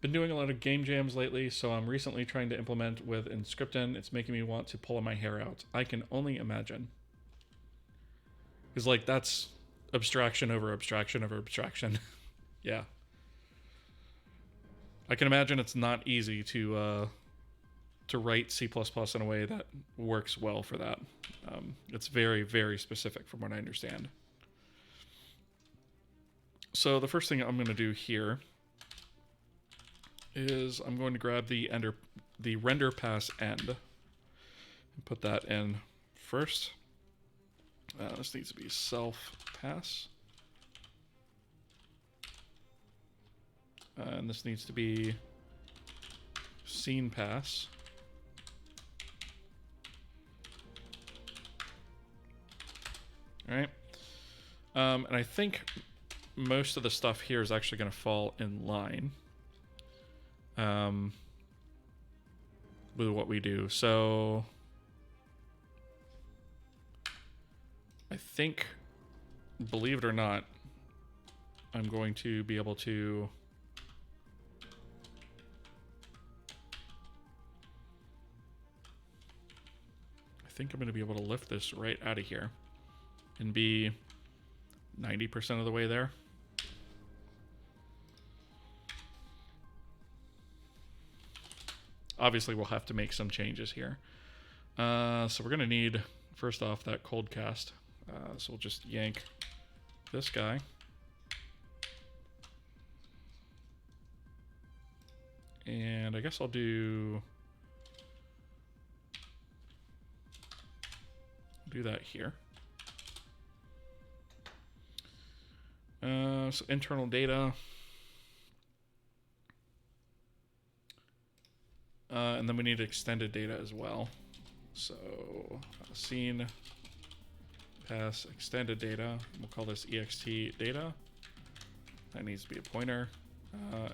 A: Been doing a lot of game jams lately, so I'm recently trying to implement with Inscripton. It's making me want to pull my hair out. I can only imagine. Because, like, that's abstraction over abstraction over abstraction. Yeah. I can imagine it's not easy to write C++ in a way that works well for that. It's very, very specific from what I understand. So the first thing I'm going to do here is I'm going to grab the render pass end and put that in first. This needs to be self pass. And this needs to be scene pass. All right. And I think most of the stuff here is actually going to fall in line with what we do. So I think, believe it or not, I'm going to be able to lift this right out of here and be 90% of the way there. Obviously, we'll have to make some changes here. So we're going to need, first off, that cold cast. So we'll just yank this guy. And I guess I'll do that here. So internal data. And then we need extended data as well. So scene pass extended data. We'll call this ext data. That needs to be a pointer.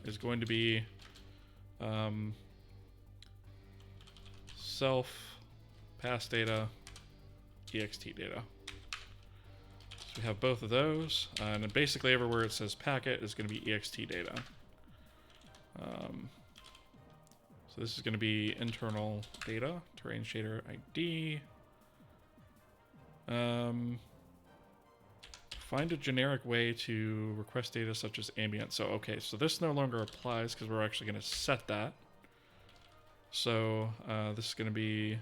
A: Is going to be self pass data ext data. So we have both of those, and then basically everywhere it says packet is going to be ext data. So this is going to be internal data, terrain shader ID. Find a generic way to request data such as ambient. So, okay, so this no longer applies because we're actually going to set that. So this is going to be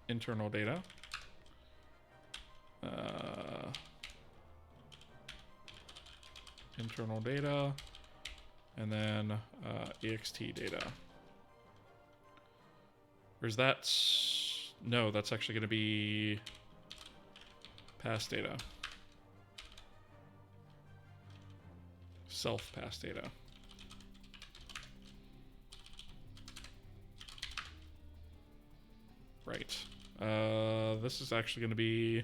A: internal data. Internal data, and then ext data. Or is that... No, that's actually going to be pass data. Self pass data. Right. This is actually going to be...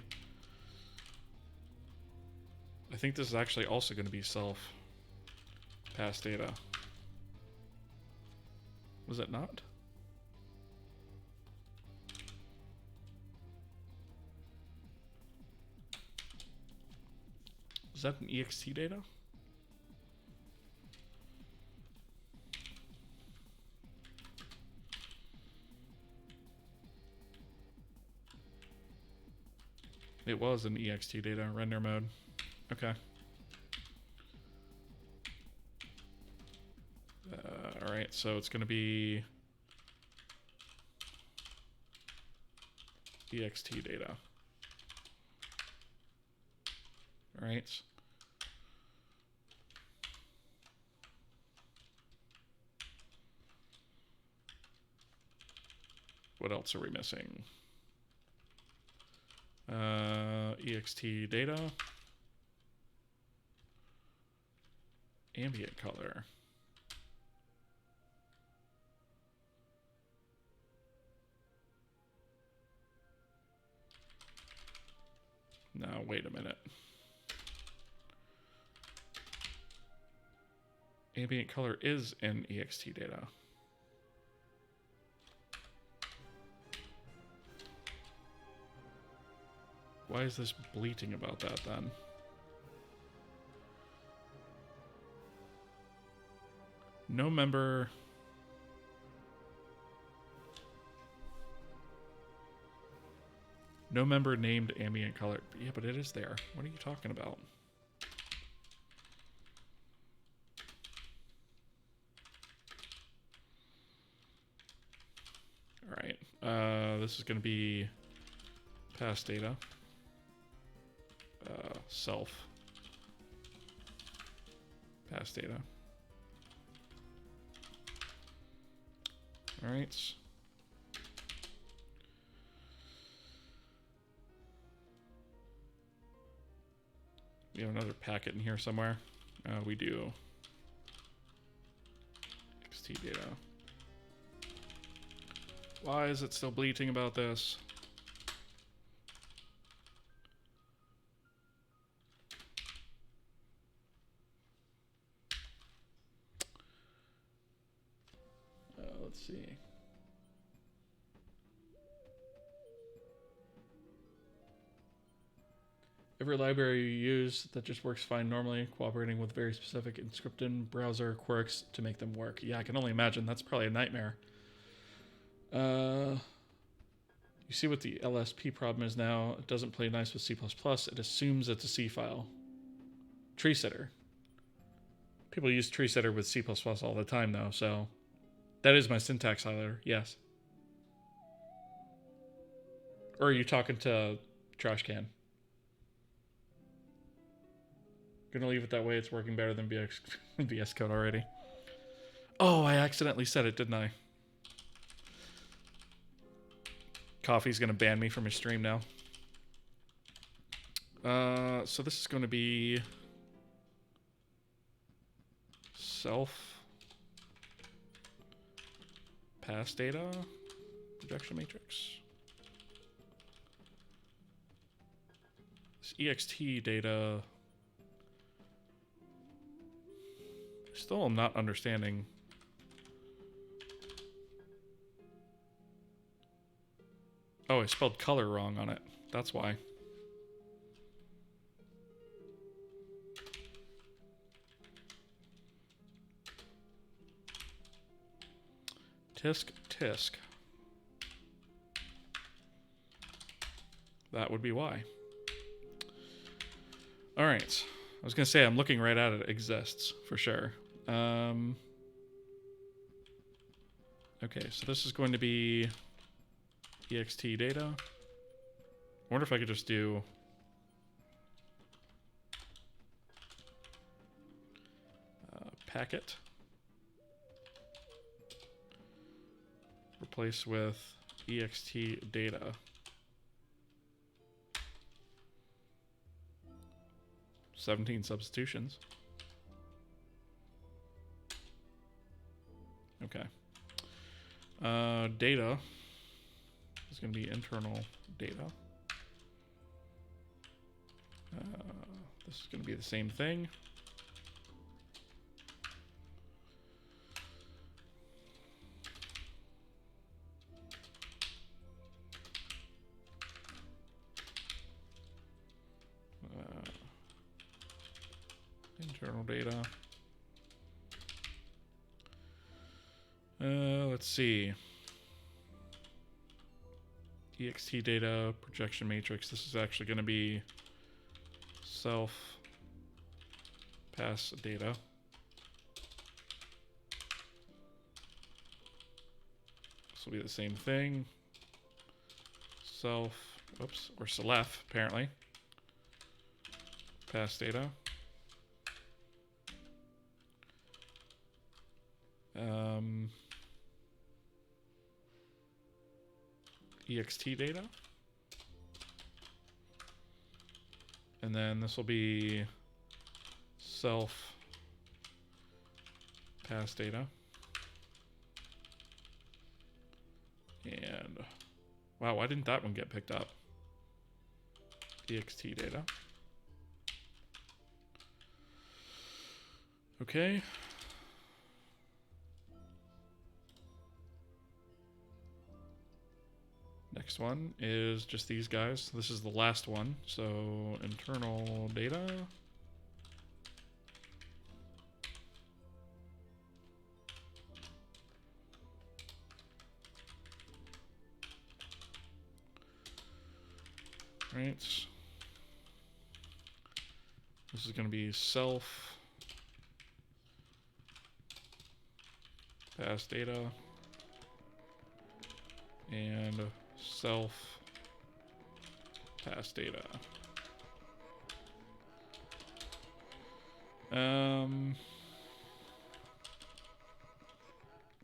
A: I think this is actually also going to be self pass data. Was it not? Is that an ext data? It was an ext data, render mode. Okay. All right, so it's going to be ext data. All right. What else are we missing? Ext data. Ambient color. No, wait a minute. Ambient color is in ext data. Why is this bleating about that then? No member. No member named ambient color. Yeah, but it is there. What are you talking about? All right. This is going to be pass data. Self pass data. All right. We have another packet in here somewhere. We do. XT data. Why is it still bleating about this? Let's see. Every library you use that just works fine normally, cooperating with very specific scripting browser quirks to make them work. Yeah, I can only imagine. That's probably a nightmare. You see what the LSP problem is now. It doesn't play nice with C++. It assumes it's a C file. Tree setter. People use tree setter with C++ all the time though, so that is my syntax highlighter, yes. Or are you talking to trash can? Gonna leave it that way. It's working better than VS Code already. Oh, I accidentally said it, didn't I? Coffee's gonna ban me from his stream now. So this is going to be self pass data projection matrix. This ext data. Still am not understanding. Oh, I spelled color wrong on it. That's why. Tisk. That would be why. All right. I was going to say, I'm looking right at it. It exists, for sure. Okay, so this is going to be ext data. I wonder if I could just do packet. Replace with ext data. 17 substitutions. Okay. Data is going to be internal data. This is going to be the same thing. Internal data. Let's see. ext data, projection matrix. This is actually going to be self pass data. This will be the same thing. Self, oops, or self apparently. Pass data. ext data. And then this will be self pass data. And wow, why didn't that one get picked up? ext data. Okay. Next one is just these guys. This is the last one. So internal data. Right. This is going to be self pass data and self pass data.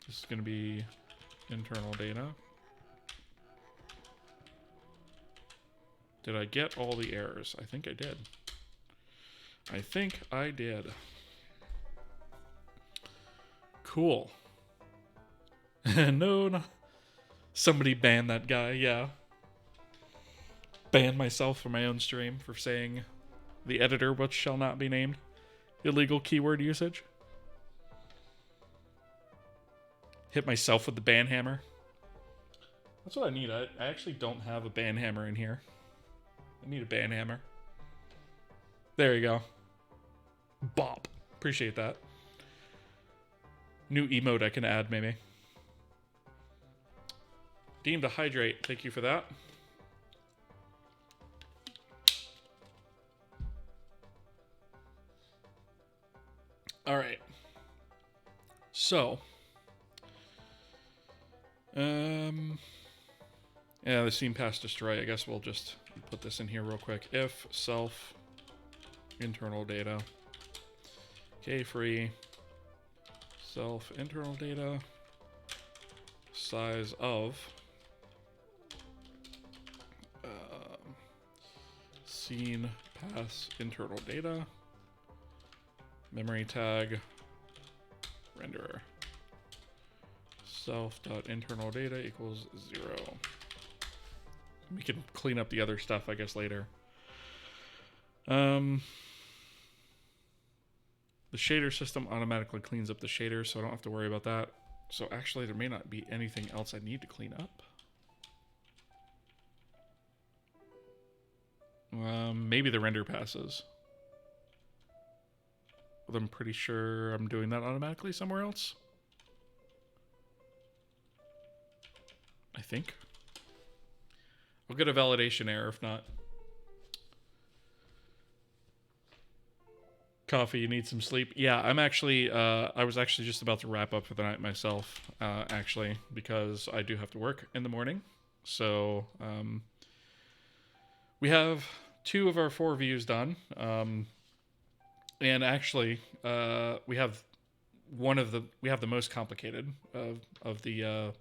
A: This is going to be internal data. Did I get all the errors? I think I did. I think I did. Cool. No. Somebody banned that guy, yeah. Banned myself from my own stream for saying the editor which shall not be named. Illegal keyword usage. Hit myself with the ban hammer. That's what I need. I actually don't have a ban hammer in here. I need a ban hammer. There you go. Bop. Appreciate that. New emote I can add, maybe. Deemed to hydrate. Thank you for that. All right. So. Yeah, the scene pass destroy. I guess we'll just put this in here real quick. If self internal data. Okay, free. Self internal data. Size of. Scene pass internal data. Memory tag. Renderer. Self.internal data equals 0. We can clean up the other stuff, I guess, later. The shader system automatically cleans up the shader, so I don't have to worry about that. So actually, there may not be anything else I need to clean up. Maybe the render passes. But I'm pretty sure I'm doing that automatically somewhere else. I think. I'll get a validation error if not. Coffee, you need some sleep? Yeah, I'm actually, I was actually just about to wrap up for the night myself, actually, because I do have to work in the morning. So, we have 2 of our 4 views done. And actually, we have the most complicated of the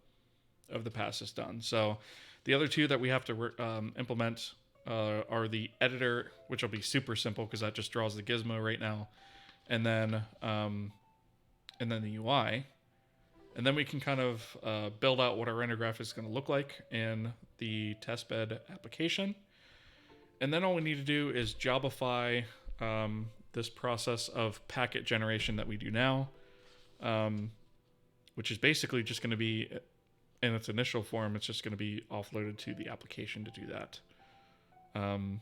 A: passes done. So the other 2 that we have to implement are the editor, which will be super simple because that just draws the gizmo right now, and then the UI, and then we can kind of build out what our render graph is going to look like in the testbed application. And then all we need to do is Jobify this process of packet generation that we do now, which is basically just going to be, in its initial form, it's just going to be offloaded to the application to do that. And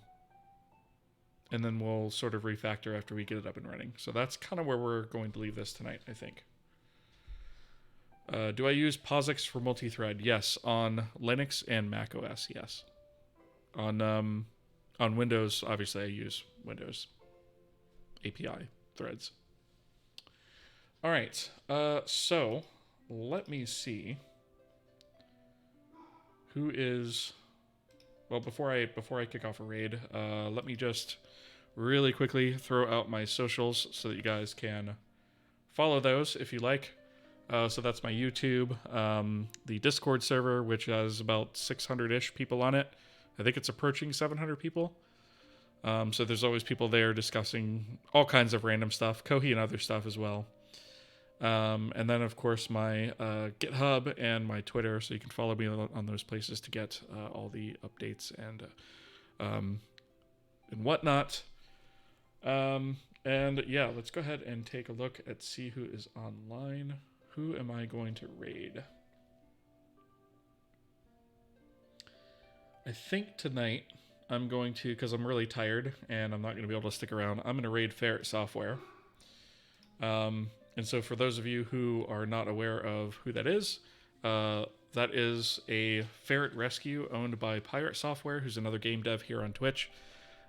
A: then we'll sort of refactor after we get it up and running. So that's kind of where we're going to leave this tonight, I think. Do I use POSIX for multi-thread? Yes, on Linux and Mac OS, yes. On Windows, obviously I use Windows API threads. All right, so let me see who is. Well, before I kick off a raid, let me just really quickly throw out my socials so that you guys can follow those if you like. So that's my YouTube, the Discord server, which has about 600-ish people on it. I think it's approaching 700 people. So there's always people there discussing all kinds of random stuff, Kohi and other stuff as well. And then, of course, my GitHub and my Twitter, so you can follow me on those places to get all the updates and whatnot. And yeah, let's go ahead and take a look at see who is online. Who am I going to raid? I think tonight I'm going to, because I'm really tired and I'm not going to be able to stick around, I'm going to raid Ferret Software. And so for those of you who are not aware of who that is a ferret rescue owned by Pirate Software, who's another game dev here on Twitch.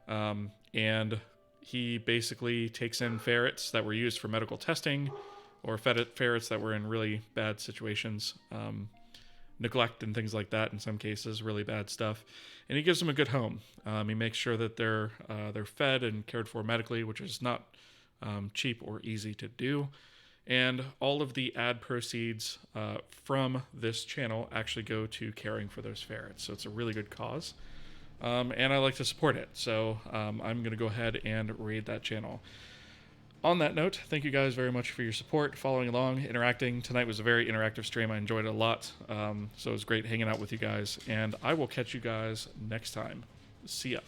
A: And he basically takes in ferrets that were used for medical testing, or ferrets that were in really bad situations, neglect and things like that in some cases, really bad stuff. And he gives them a good home. He makes sure that they're fed and cared for medically, which is not cheap or easy to do. And all of the ad proceeds from this channel actually go to caring for those ferrets. So it's a really good cause. And I like to support it. So I'm going to go ahead and raid that channel. On that note, thank you guys very much for your support, following along, interacting. Tonight was a very interactive stream. I enjoyed it a lot. So it was great hanging out with you guys. And I will catch you guys next time. See ya.